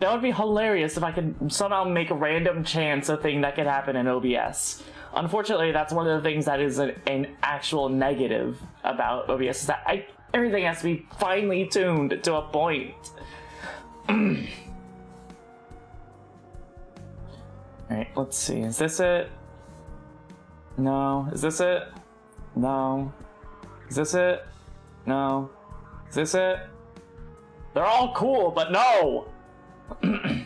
That would be hilarious if I could somehow make a random chance a thing that could happen in OBS. Unfortunately, that's one of the things that is an actual negative about OBS, is that everything has to be finely tuned to a point. Alright, let's see. Is this it? No. Is this it? No. Is this it? No. Is this it? They're all cool, but no!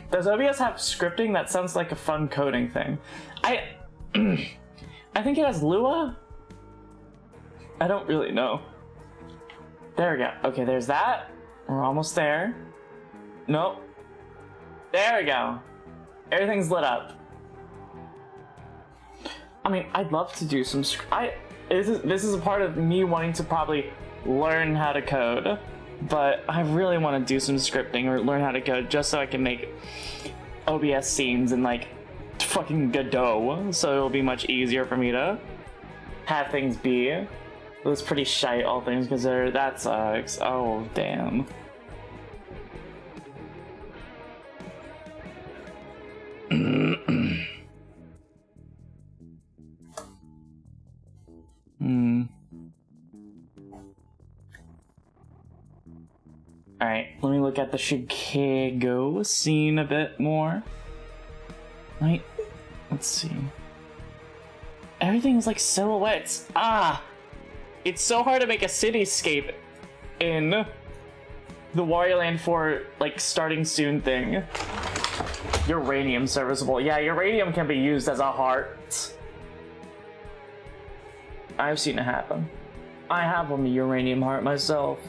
Does OBS have scripting? That sounds like a fun coding thing. I think it has Lua? I don't really know. There we go. Okay, there's that. We're almost there. Nope. There we go. Everything's lit up. I mean, I'd love to do some this is a part of me wanting to probably learn how to code, but I really want to do some scripting or learn how to code just so I can make OBS scenes in like fucking Godot, so it'll be much easier for me to have things be. It was pretty shite, all things considered. That sucks. Oh, damn. Alright, let me look at the Chicago scene a bit more. Right, let's see. Everything's like silhouettes. Ah! It's so hard to make a cityscape in the Wario Land 4, like, starting soon thing. Uranium serviceable. Yeah, uranium can be used as a heart. I've seen it happen. I have a uranium heart myself.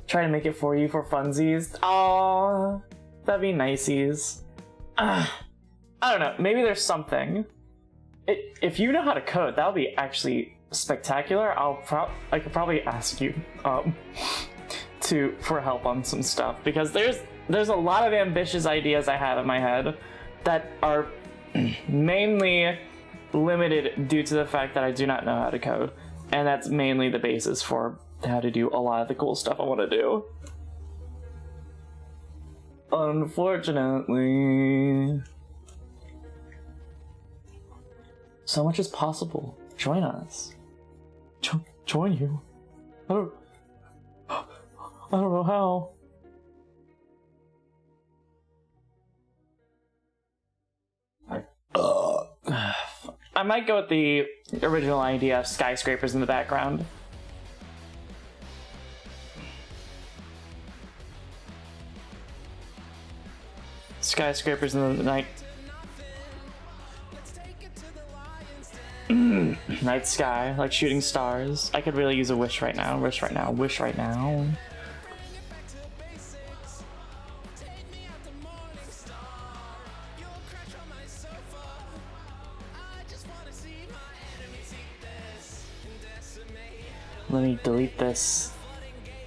Try to make it for you for funsies. Aww, that'd be niceys. I don't know, maybe there's something. If you know how to code, that would be actually spectacular. I could probably ask you for help on some stuff, because there's a lot of ambitious ideas I have in my head that are mainly limited due to the fact that I do not know how to code, and that's mainly the basis for how to do a lot of the cool stuff I want to do. Unfortunately, so much is possible. Join us. Join you. I don't know how. I might go with the original idea of skyscrapers in the background. Skyscrapers in the night. Night sky, like shooting stars. I could really use a wish right now. Wish right now. Wish right now. Let me delete this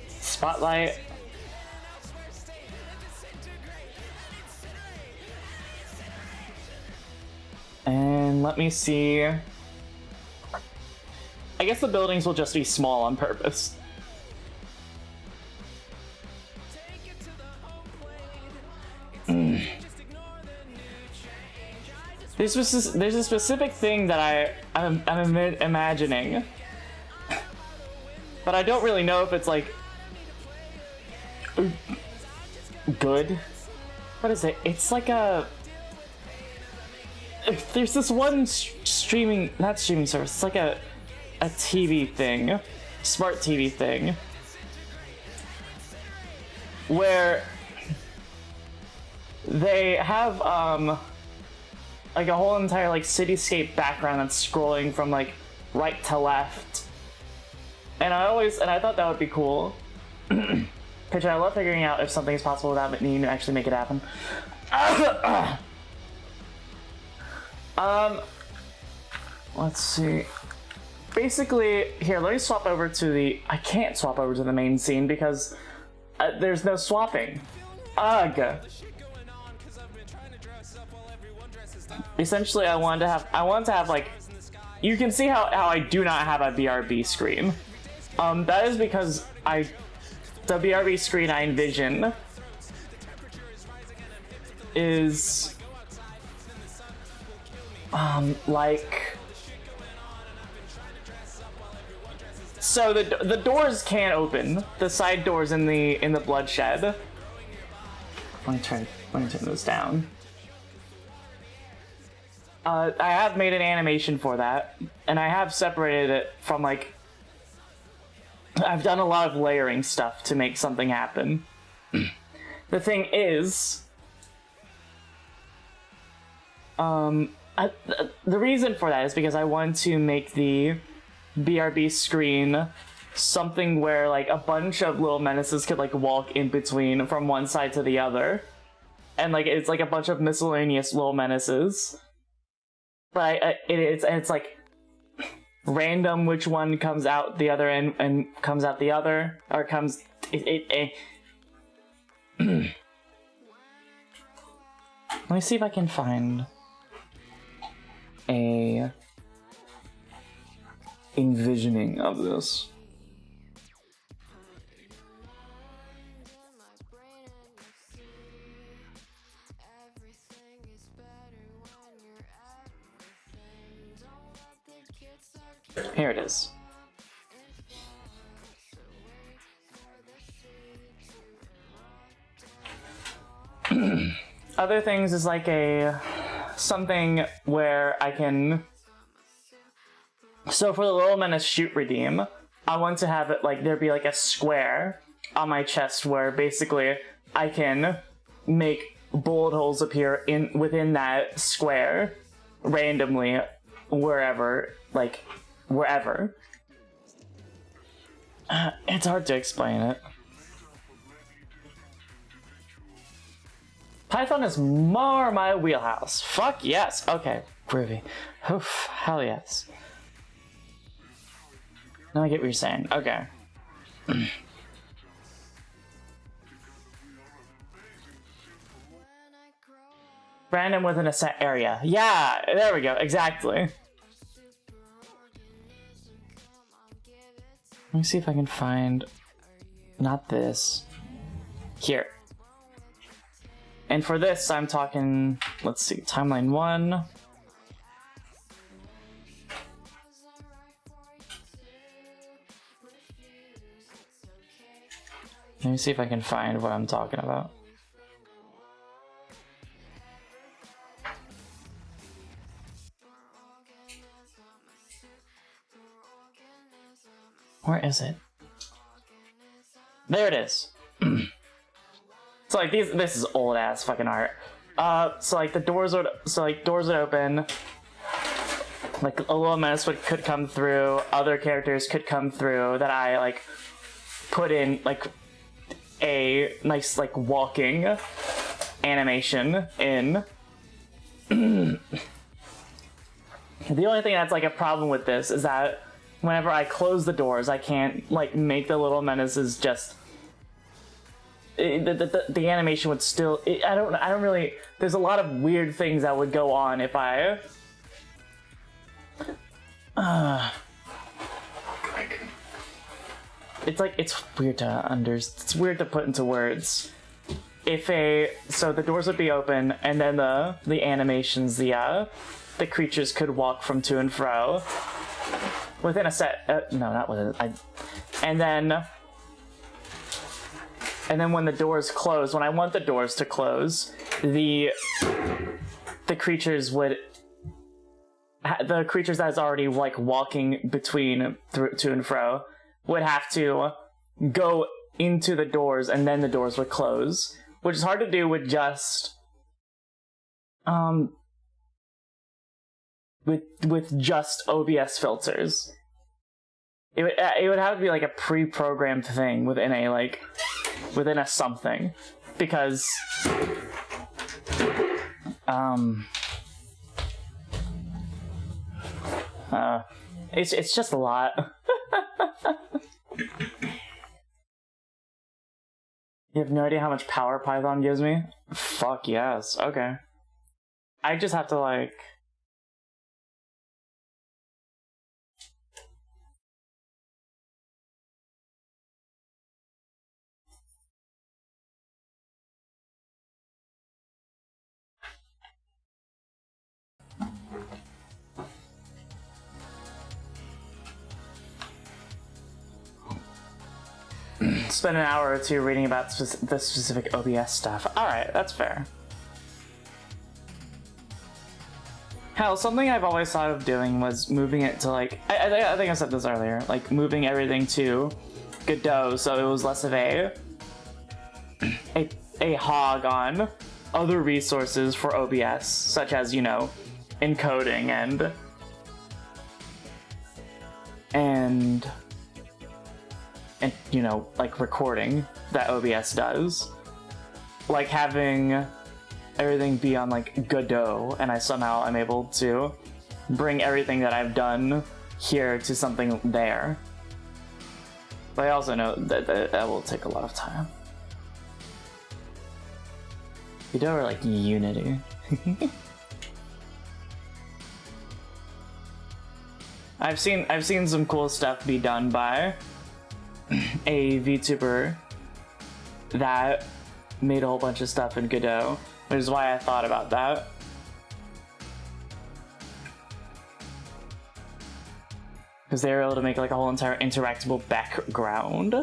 spotlight. And let me see. I guess the buildings will just be small on purpose. There's a specific thing that I'm imagining, but I don't really know if it's like good. What is it? It's like a. There's this one not streaming service. It's like a TV thing, smart TV thing, where they have like a whole entire like cityscape background that's scrolling from like right to left, and I thought that would be cool. Pitch, I love figuring out if something is possible without needing to actually make it happen. Let's see. Basically, here, let me swap over to the. I can't swap over to the main scene because there's no swapping. Ugh. Essentially, I wanted to have like. You can see how I do not have a BRB screen. That is because I the BRB screen I envision is like, so the doors can't open, the side doors in the bloodshed. Let me turn this down. I have made an animation for that, and I have separated it from, like, I've done a lot of layering stuff to make something happen. The thing is, the reason for that is because I want to make the BRB screen something where, like, a bunch of little menaces could, like, walk in between from one side to the other. And, like, it's like a bunch of miscellaneous little menaces. But it's like random which one comes out the other end and comes out the other, or comes Let me see if I can find a envisioning of this. Here it is. Other things is like something where I can, so for the little menace shoot redeem, I want to have it like there be like a square on my chest where basically I can make bullet holes appear within that square randomly wherever. It's hard to explain it. Python is more my wheelhouse. Fuck yes. Okay, groovy. Oof, hell yes. Now I get what you're saying. Okay. Random within a set area. Yeah, there we go. Exactly. Let me see if I can find, not this, here. And for this, I'm talking, let's see, timeline 1. Let me see if I can find what I'm talking about. Where is it? There it is. So like this is old ass fucking art. So like the doors would open. Like a little menace could come through. Other characters could come through that I like put in like a nice like walking animation in. The only thing that's like a problem with this is that whenever I close the doors, I can't like make the little menaces just. The animation would still. I don't really. There's a lot of weird things that would go on if I. It's like it's weird to It's weird to put into words. So the doors would be open, and then the animations, the creatures could walk from to and fro within a set. No, not within. And then when the doors close, when I want the doors to close, the creatures would. The creatures that's already like walking to and fro would have to go into the doors, and then the doors would close, which is hard to do with just with just OBS filters. It would have to be like a pre-programmed thing within a something, because it's just a lot. You have no idea how much power Python gives me? Fuck yes. Okay. I just have to like. spend an hour or two reading about the specific OBS stuff. Alright, that's fair. Hell, something I've always thought of doing was moving it to like, I think I said this earlier, like moving everything to Godot so it was less of a hog on other resources for OBS, such as, you know, encoding and you know, like recording that OBS does. Like having everything be on like Godot, and I somehow am able to bring everything that I've done here to something there. But I also know that that will take a lot of time. Godot or like Unity. I've seen some cool stuff be done by a VTuber that made a whole bunch of stuff in Godot, which is why I thought about that. Because they were able to make like a whole entire interactable background.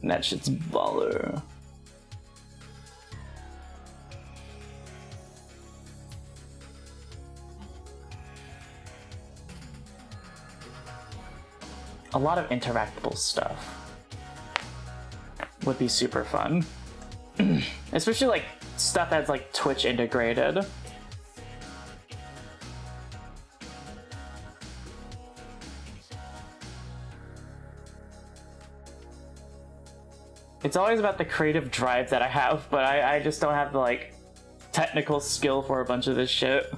And that shit's baller. A lot of interactable stuff would be super fun. Especially like stuff that's like Twitch integrated. It's always about the creative drive that I have, but I just don't have the like technical skill for a bunch of this shit.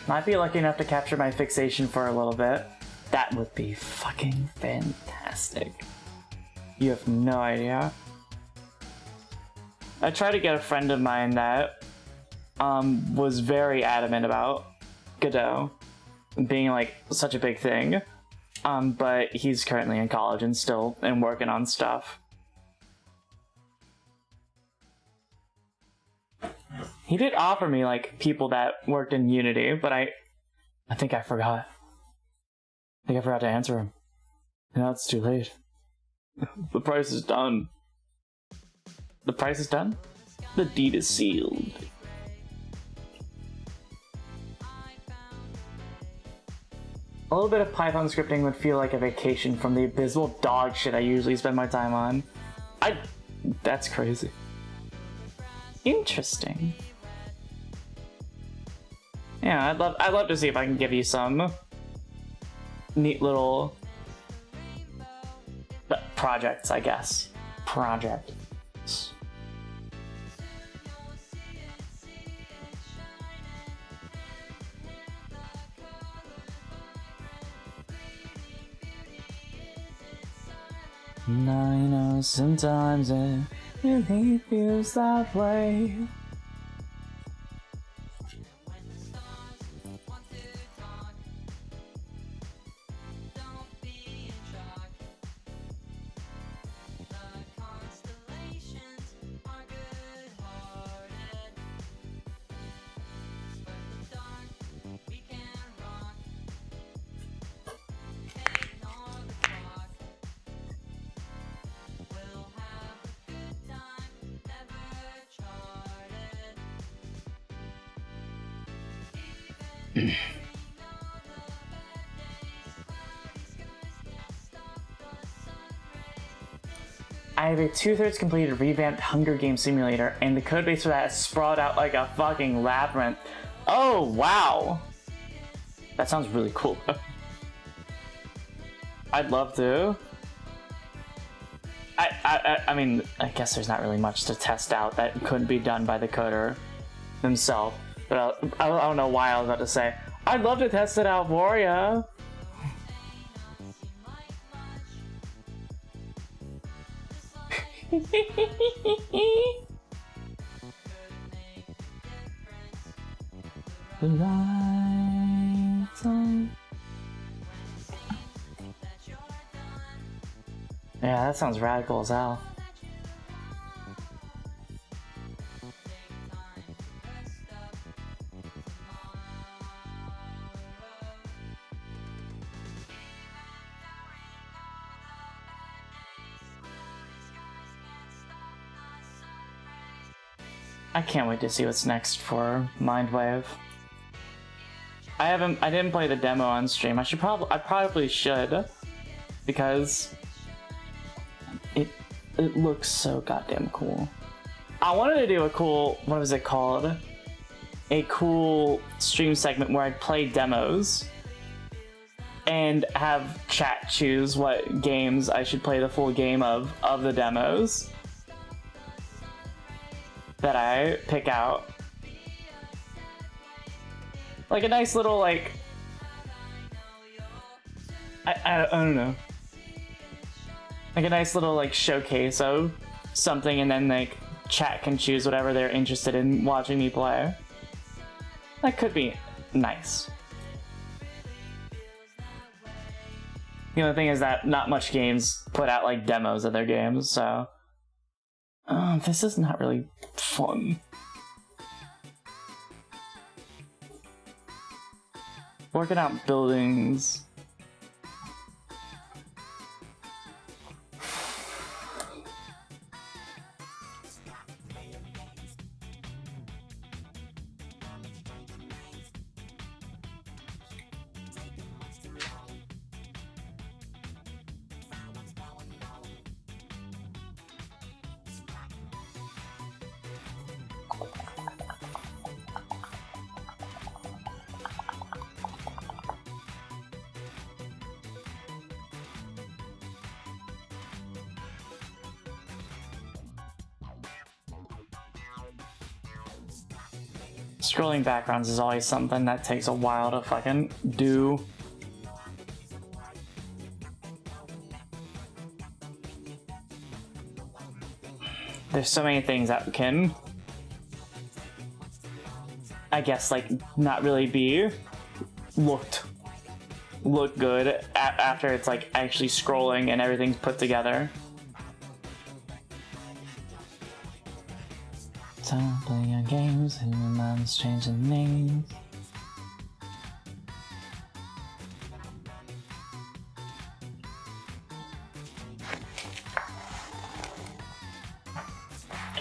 I'd be lucky enough to capture my fixation for a little bit. That would be fucking fantastic. You have no idea. I tried to get a friend of mine that was very adamant about Godot being like such a big thing, but he's currently in college and still working on stuff. He did offer me like people that worked in Unity, but I think I forgot. I think I forgot to answer him. Now it's too late. The price is done. The price is done? The deed is sealed. A little bit of Python scripting would feel like a vacation from the abysmal dog shit I usually spend my time on. That's crazy. Interesting. Yeah, I'd love to see if I can give you some neat little projects, I guess. Projects. I know sometimes it really feels that way. I have a 2/3 completed revamped Hunger Games simulator, and the codebase for that is sprawled out like a fucking labyrinth. Oh, wow. That sounds really cool. I'd love to. I mean, I guess there's not really much to test out that couldn't be done by the coder himself. But I don't know why I was about to say, I'd love to test it out for ya. The lights on. Yeah, that sounds radical as hell. I can't wait to see what's next for Mindwave. I didn't play the demo on stream. I probably should, because it looks so goddamn cool. I wanted to do a cool, what was it called? A cool stream segment where I'd play demos and have chat choose what games I should play the full game of the demos that I pick out. Like a nice little, like, I don't know. Like a nice little, like, showcase of something, and then, like, chat can choose whatever they're interested in watching me play. That could be nice. The only thing is that not much games put out, like, demos of their games, so... this is not really fun. Working out buildings. Scrolling backgrounds is always something that takes a while to fucking do. There's so many things that can, I guess, like, not really be look good after it's like actually scrolling and everything's put together. Time to play your games, and your mind's changing names.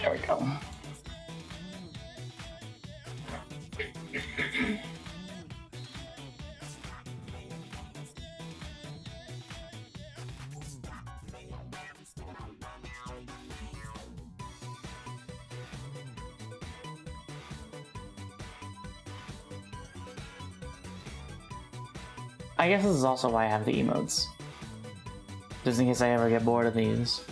There we go. I guess this is also why I have the emotes. Just in case I ever get bored of these.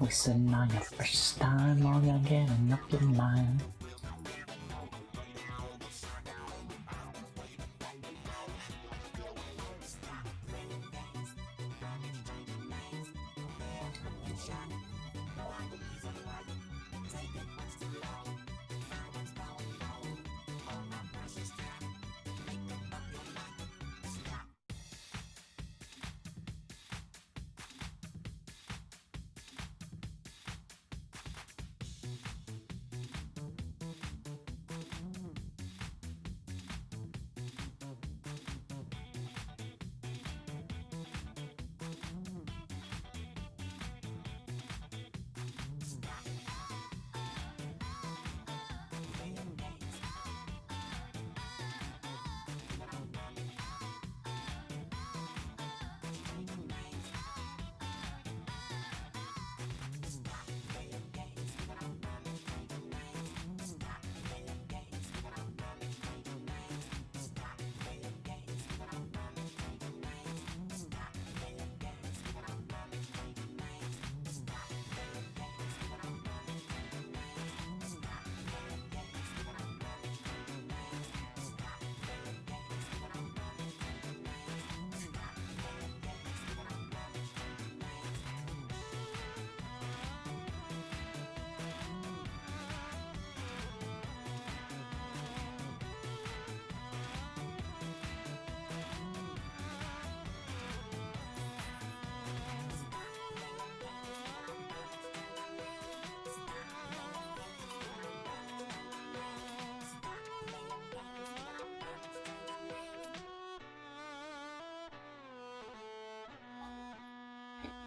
Listen on your first time while you're getting up your mind.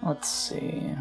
Let's see.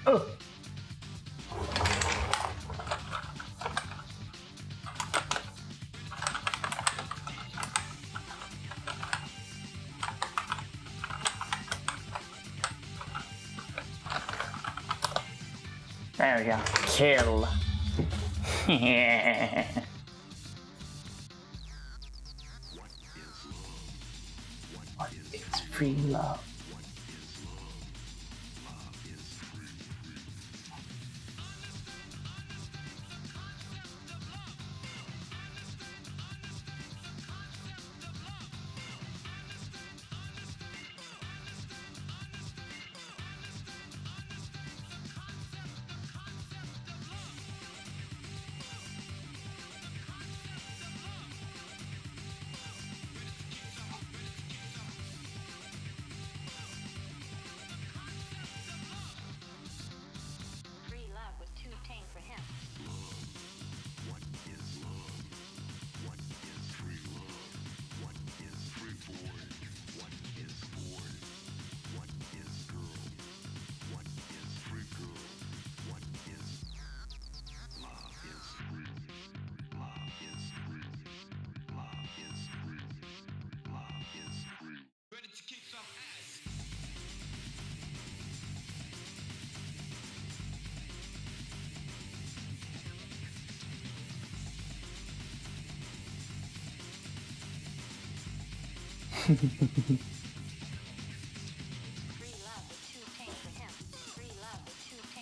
Oh. There we go. Kill. Yeah. What is free love?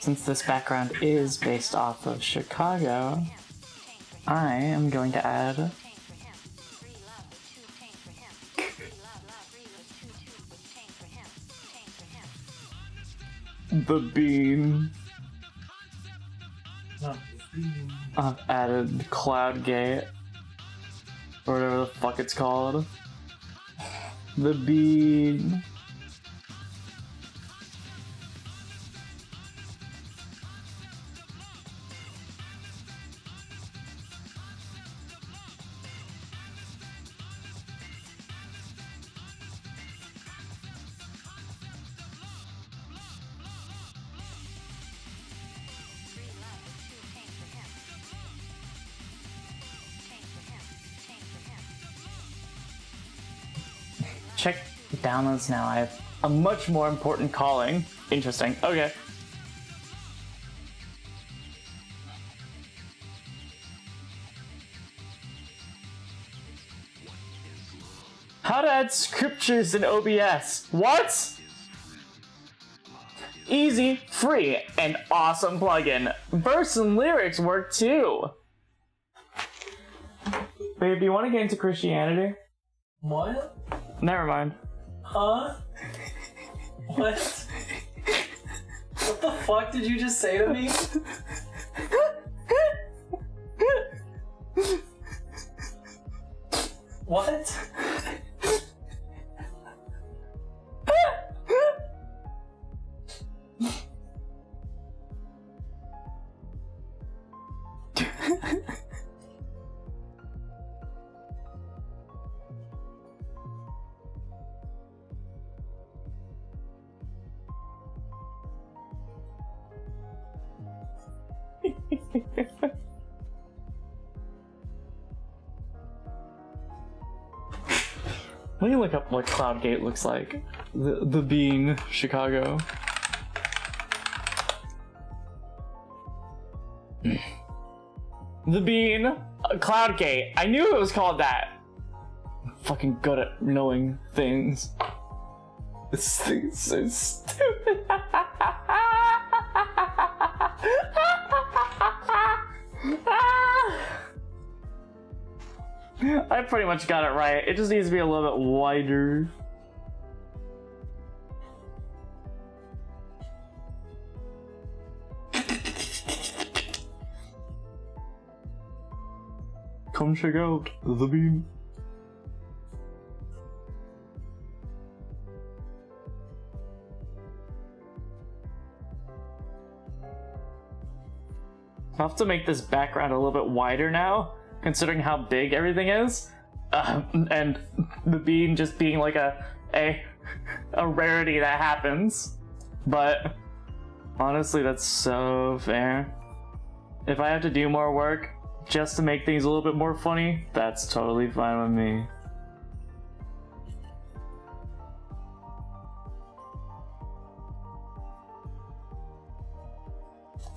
Since this background is based off of Chicago, I am going to add the bean. I've added Cloudgate, or whatever the fuck it's called. The bean. Downloads now. I have a much more important calling. Interesting. Okay. How to add scriptures in OBS. What? Easy, free, and awesome plugin. Verse and lyrics work too. Babe, do you want to get into Christianity? What? Never mind. Huh? What? What the fuck did you just say to me? What? Let me look up what Cloudgate looks like. The Bean, Chicago. The Bean, Cloudgate. I knew it was called that. I'm fucking good at knowing things. This thing's so stupid. I pretty much got it right. It just needs to be a little bit wider. Come check out the Bean. I'll have to make this background a little bit wider now, considering how big everything is, and the Bean just being like a rarity that happens. But honestly, that's so fair. If I have to do more work just to make things a little bit more funny, that's totally fine with me.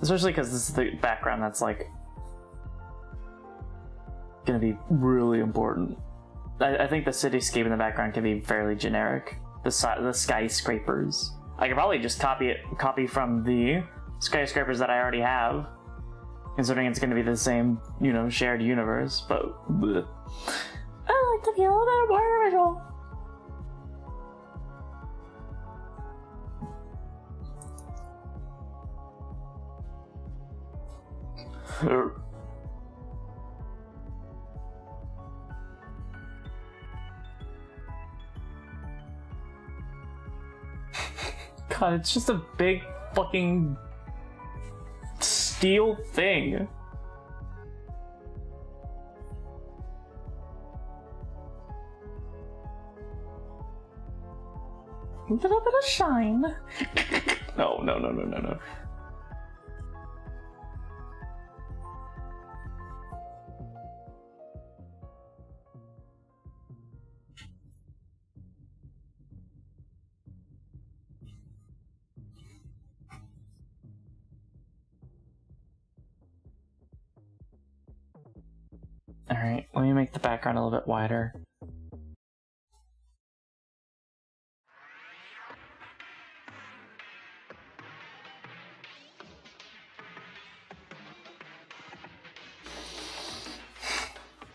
Especially because this is the background that's like gonna be really important. I think the cityscape in the background can be fairly generic. The skyscrapers. I could probably just copy from the skyscrapers that I already have, considering it's gonna be the same, you know, shared universe. But bleh. I like to be a little bit more original. God, it's just a big fucking steel thing. A little bit of shine. No. Alright, let me make the background a little bit wider.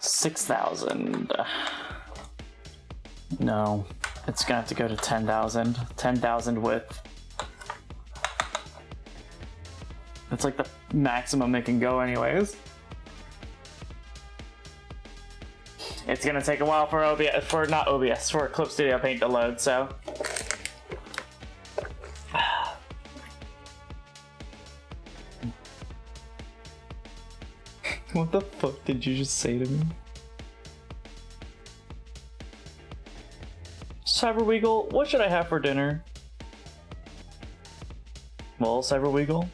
$6,000. No, it's gonna have to go to 10,000. 10,000 width. That's like the maximum it can go anyways. It's gonna take a while for for Clip Studio Paint to load, so. What the fuck did you just say to me? Cyberweagle, what should I have for dinner? Well, Cyberweagle.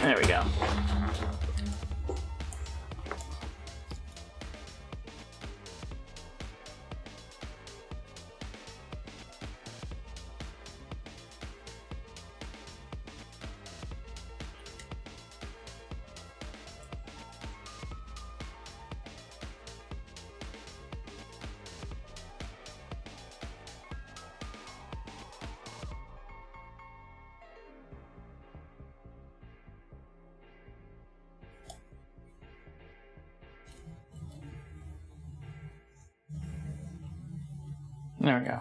There we go. There we go.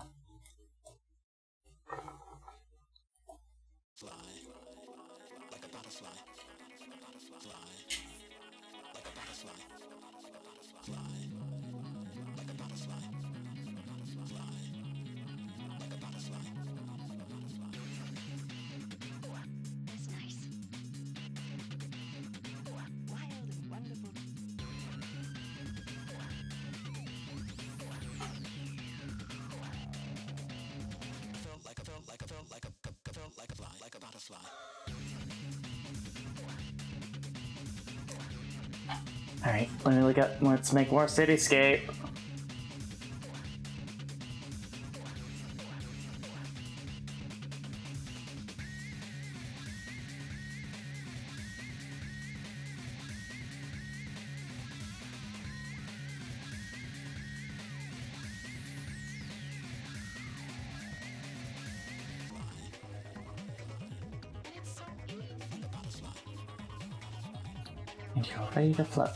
Alright, let me look up. Let's make more cityscape. And you're ready to float.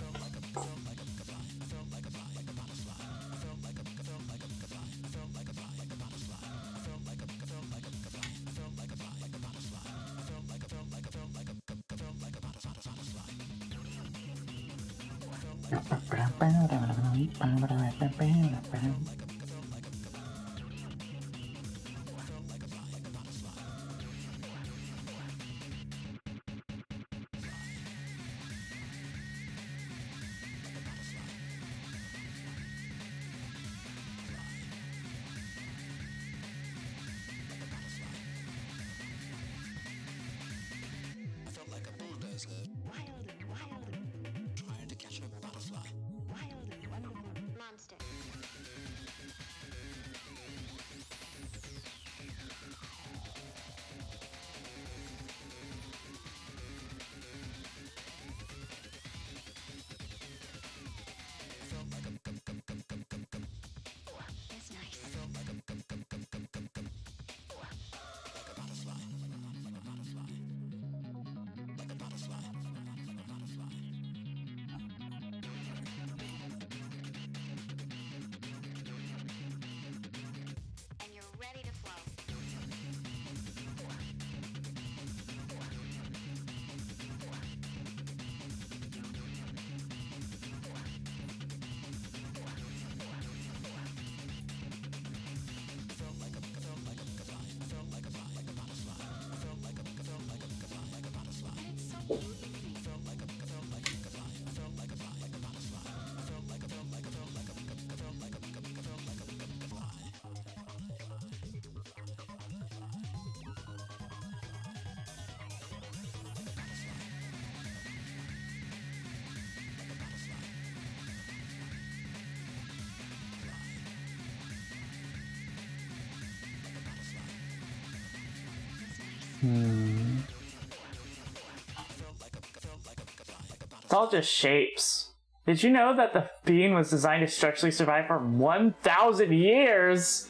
It's all just shapes. Did you know that the bean was designed to structurally survive for 1,000 years?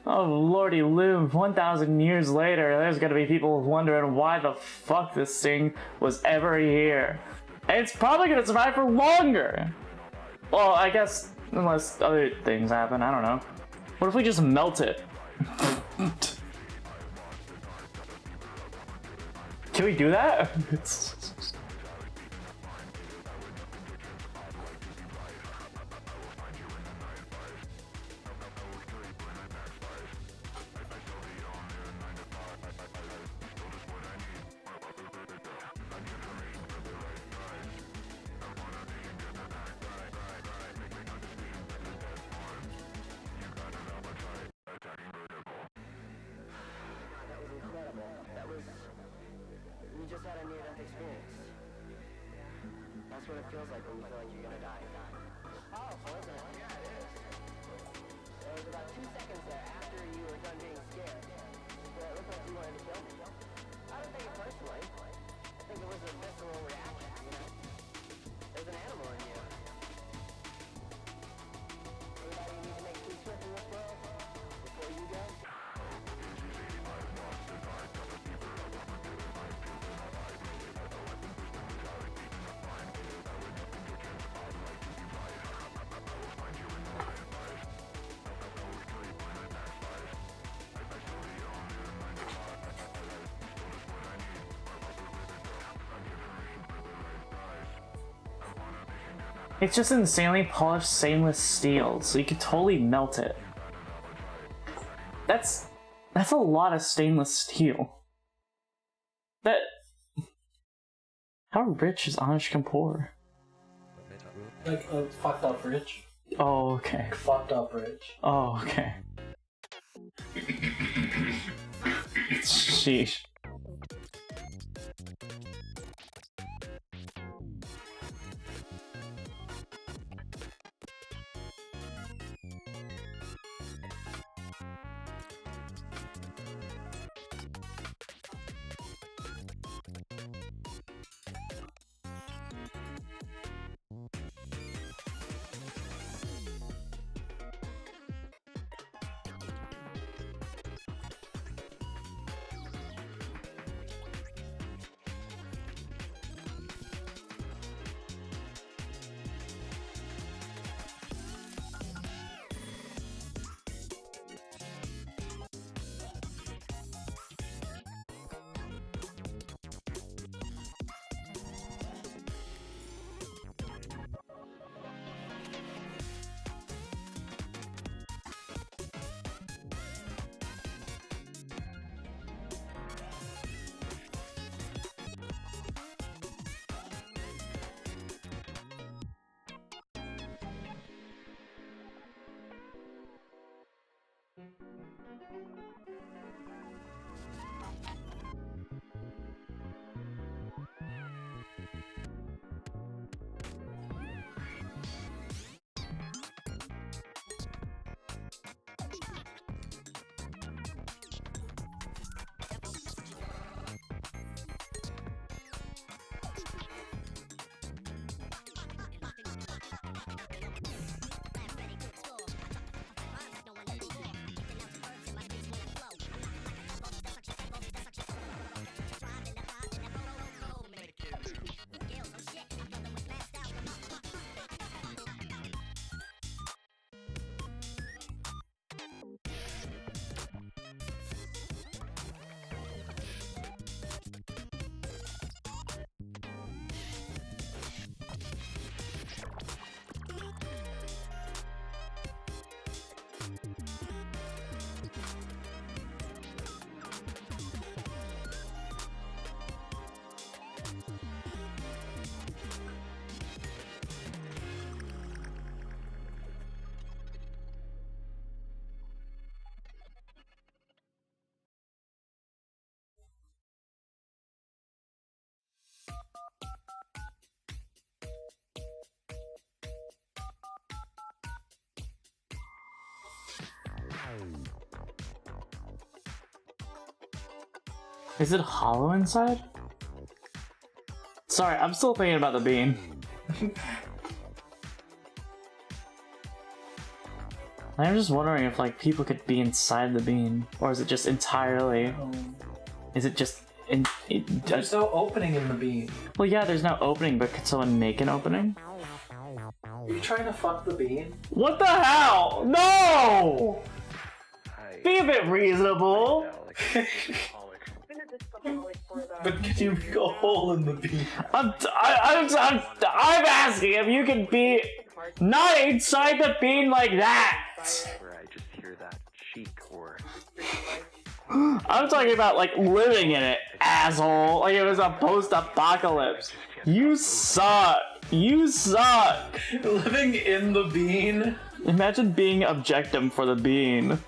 Oh lordy Lou, 1,000 years later, there's gonna be people wondering why the fuck this thing was ever here. And it's probably gonna survive for longer! Well, I guess, unless other things happen, I don't know. What if we just melt it? Can we do that? We just had a near-death experience. what it feels like when you feel like you're gonna die. Powerful, isn't it? Yeah, it is. There was about 2 seconds there after you were done being scared where it looked like you wanted to kill me. I don't take it personally. I think it was a visceral reaction, you know? There's an animal in you. Anybody need to make peace with in this world before you go? It's just insanely polished stainless steel, so you could totally melt it. That's a lot of stainless steel. That... How rich is Anish Kapoor? Like a fucked up rich. Oh, okay. Fucked up rich. Oh, okay. Sheesh. Is it hollow inside? Sorry, I'm still thinking about the bean. I'm just wondering if like people could be inside the bean, or is it just entirely? Is it just in? There's no opening in the bean. Well, yeah, there's no opening, but could someone make an opening? Are you trying to fuck the bean? What the hell? No! Be a bit reasonable. But can you make a hole in the bean? I'm asking if you can be not inside the bean like that. Where I just hear that cheek or I'm talking about like living in it, asshole. Like it was a post-apocalypse. You suck. You suck. Living in the bean? Imagine being objectum for the bean.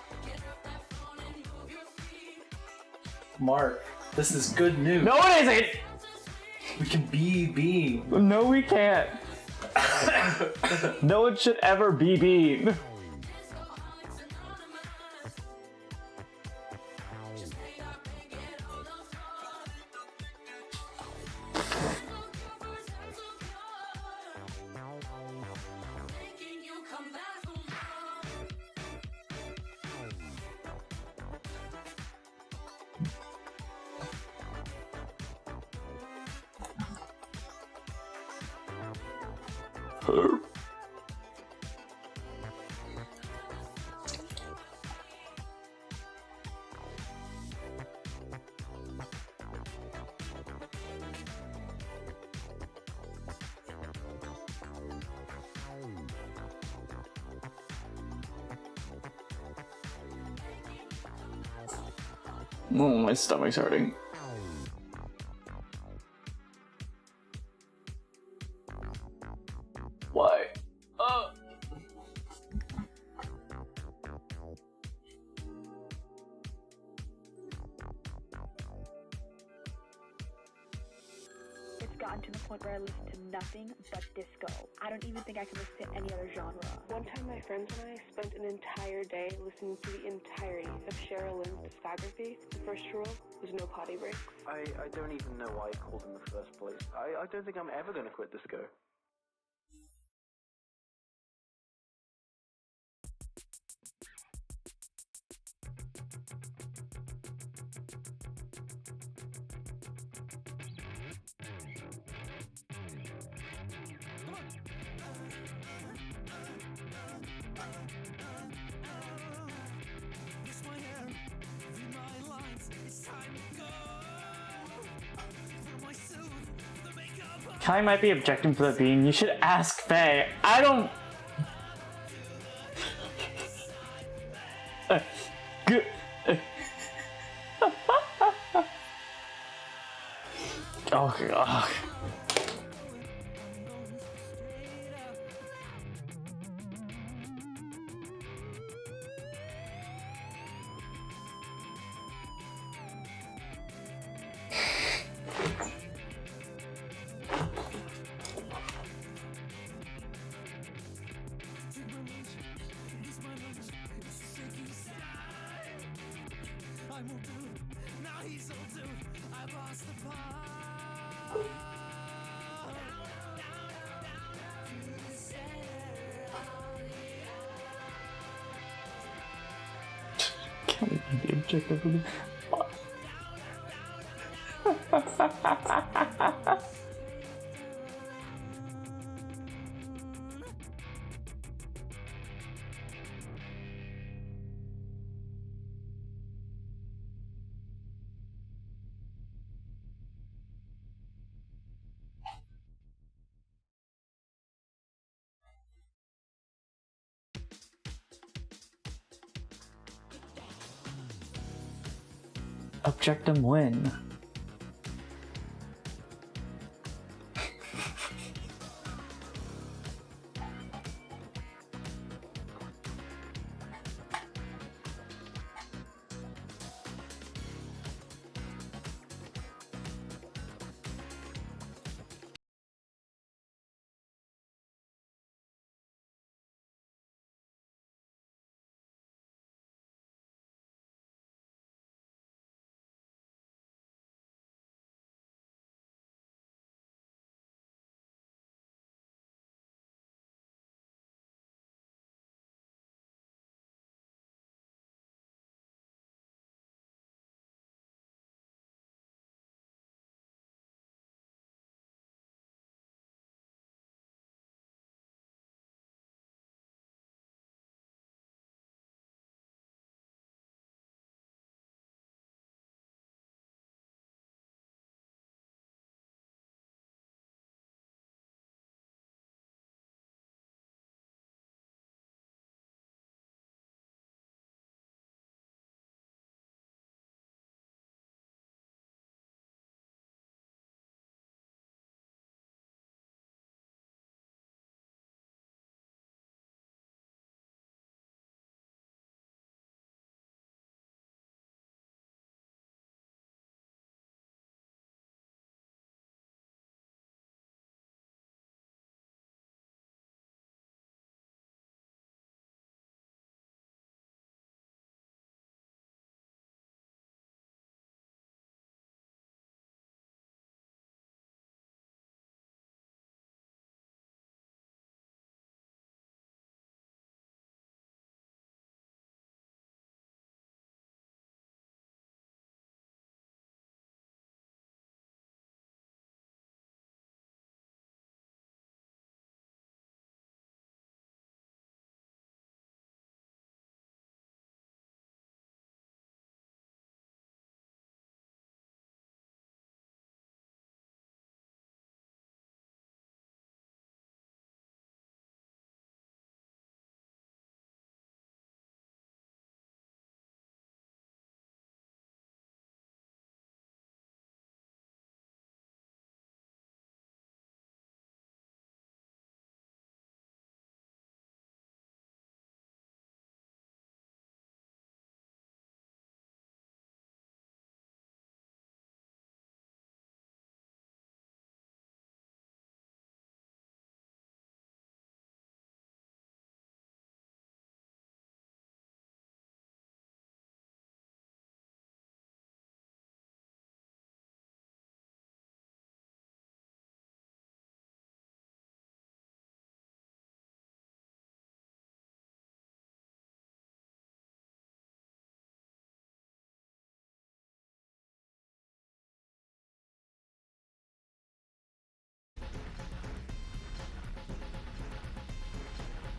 Mark, this is good news. No, it isn't. We can be. No, we can't. No one should ever be beat. Oh, my stomach's hurting. Why? It's gotten to the point where I listen to nothing but disco. I don't even think I can listen to any other genre. One time my friends and I spent an entire day listening to the entirety of Cheryl Lynn's discography. The first rule was no potty breaks. I don't even know why I called in the first place. I don't think I'm ever going to quit disco. Kai might be objecting for the bean. You should ask Faye. I don't. Good. Oh god. Can't even be objective for this. Objectum win.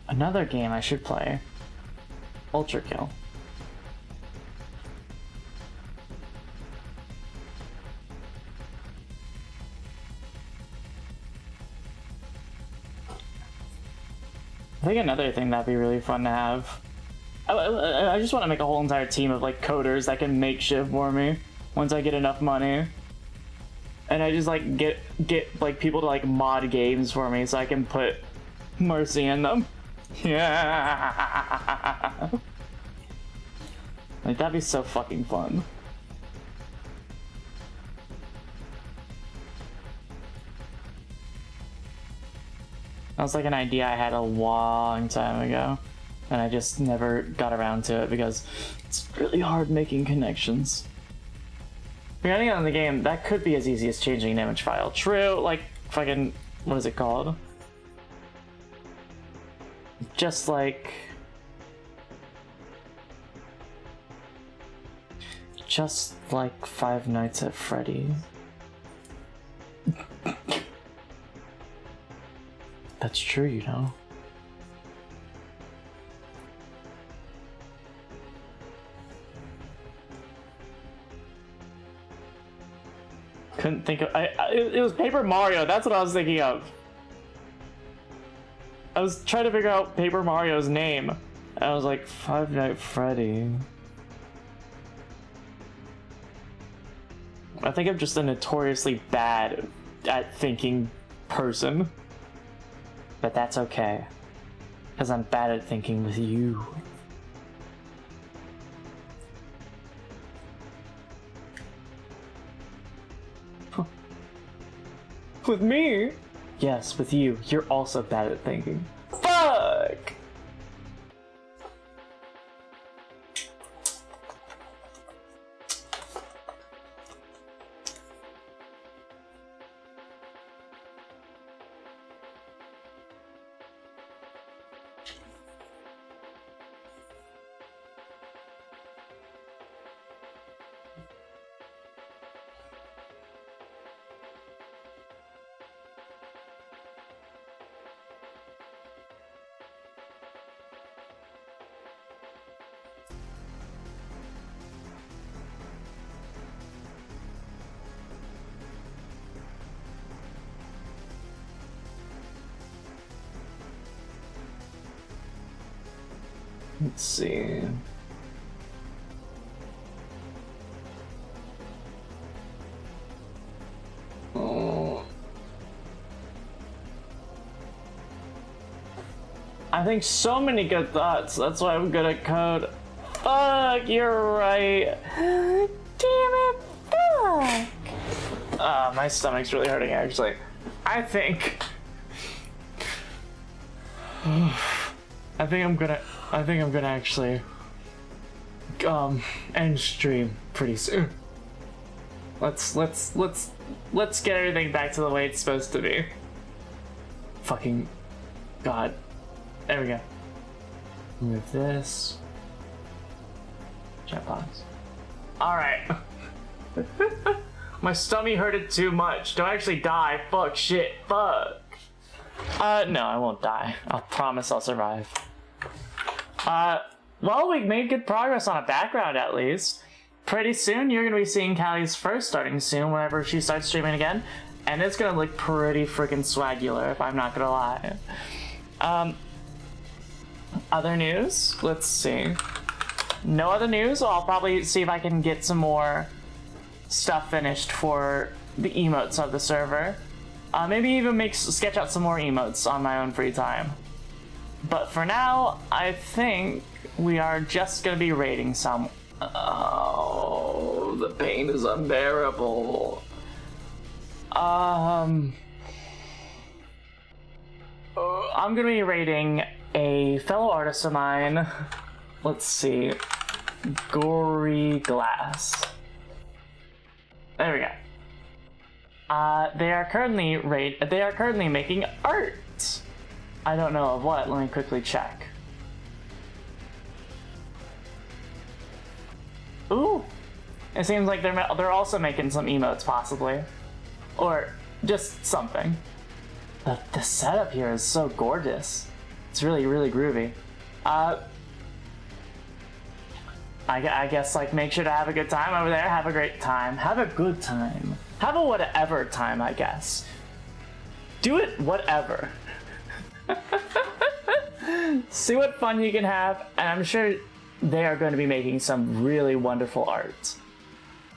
Another game I should play. Ultra Kill. I think another thing that'd be really fun to have. I just want to make a whole entire team of like coders that can make shit for me once I get enough money. And I just like get like people to like mod games for me so I can put Marcy in them. Yeah. Like that'd be so fucking fun. That was like an idea I had a long time ago, and I just never got around to it because it's really hard making connections. Depending on the game, that could be as easy as changing an image file. True, like fucking, what is it called? Just like Five Nights at Freddy's. That's true, you know. Couldn't think of. It was Paper Mario. That's what I was thinking of. I was trying to figure out Paper Mario's name. And I was like, Five Nights at Freddy. I think I'm just a notoriously bad at thinking person. But that's okay, because I'm bad at thinking with you. With me? Yes, with you. You're also bad at thinking. Fuck! Let's see. Oh. I think so many good thoughts. That's why I'm good at code. Fuck, you're right. Damn it, fuck. My stomach's really hurting actually. I think I'm gonna actually end stream pretty soon. Let's get everything back to the way it's supposed to be. Fucking God. There we go. Move this. Chat box. Alright. My stomach hurted too much. Don't actually die. Fuck shit. Fuck. No, I won't die. I'll promise I'll survive. Well, we've made good progress on a background at least. Pretty soon, you're gonna be seeing Callie's first starting soon whenever she starts streaming again. And it's gonna look pretty freaking swagular, if I'm not gonna lie. Other news? Let's see. No other news? I'll probably see if I can get some more stuff finished for the emotes of the server. Maybe even sketch out some more emotes on my own free time. But for now, I think we are just gonna be raiding some. Oh, the pain is unbearable. I'm gonna be raiding a fellow artist of mine. Let's see. Gory Glass. There we go. They are currently making art. I don't know of what. Let me quickly check. Ooh, it seems like they're also making some emotes, possibly, or just something. The setup here is so gorgeous. It's really, really groovy. I guess, like, make sure to have a good time over there. Have a great time. Have a good time. Have a whatever time, I guess. Do it whatever. See what fun you can have, and I'm sure they are going to be making some really wonderful art.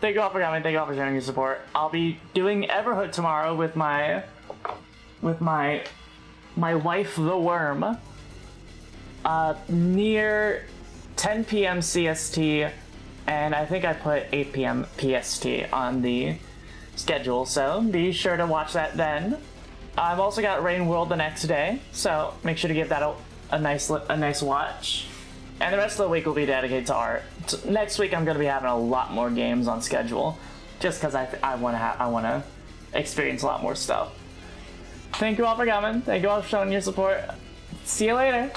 Thank you all for coming. Thank you all for showing your support. I'll be doing Everhood tomorrow with my wife, the Worm, near 10 p.m. CST, and I think I put 8 p.m. PST on the schedule, so be sure to watch that then. I've also got Rain World the next day, so make sure to give that a nice watch. And the rest of the week will be dedicated to art. Next week I'm going to be having a lot more games on schedule, just because I want to experience a lot more stuff. Thank you all for coming. Thank you all for showing your support. See you later.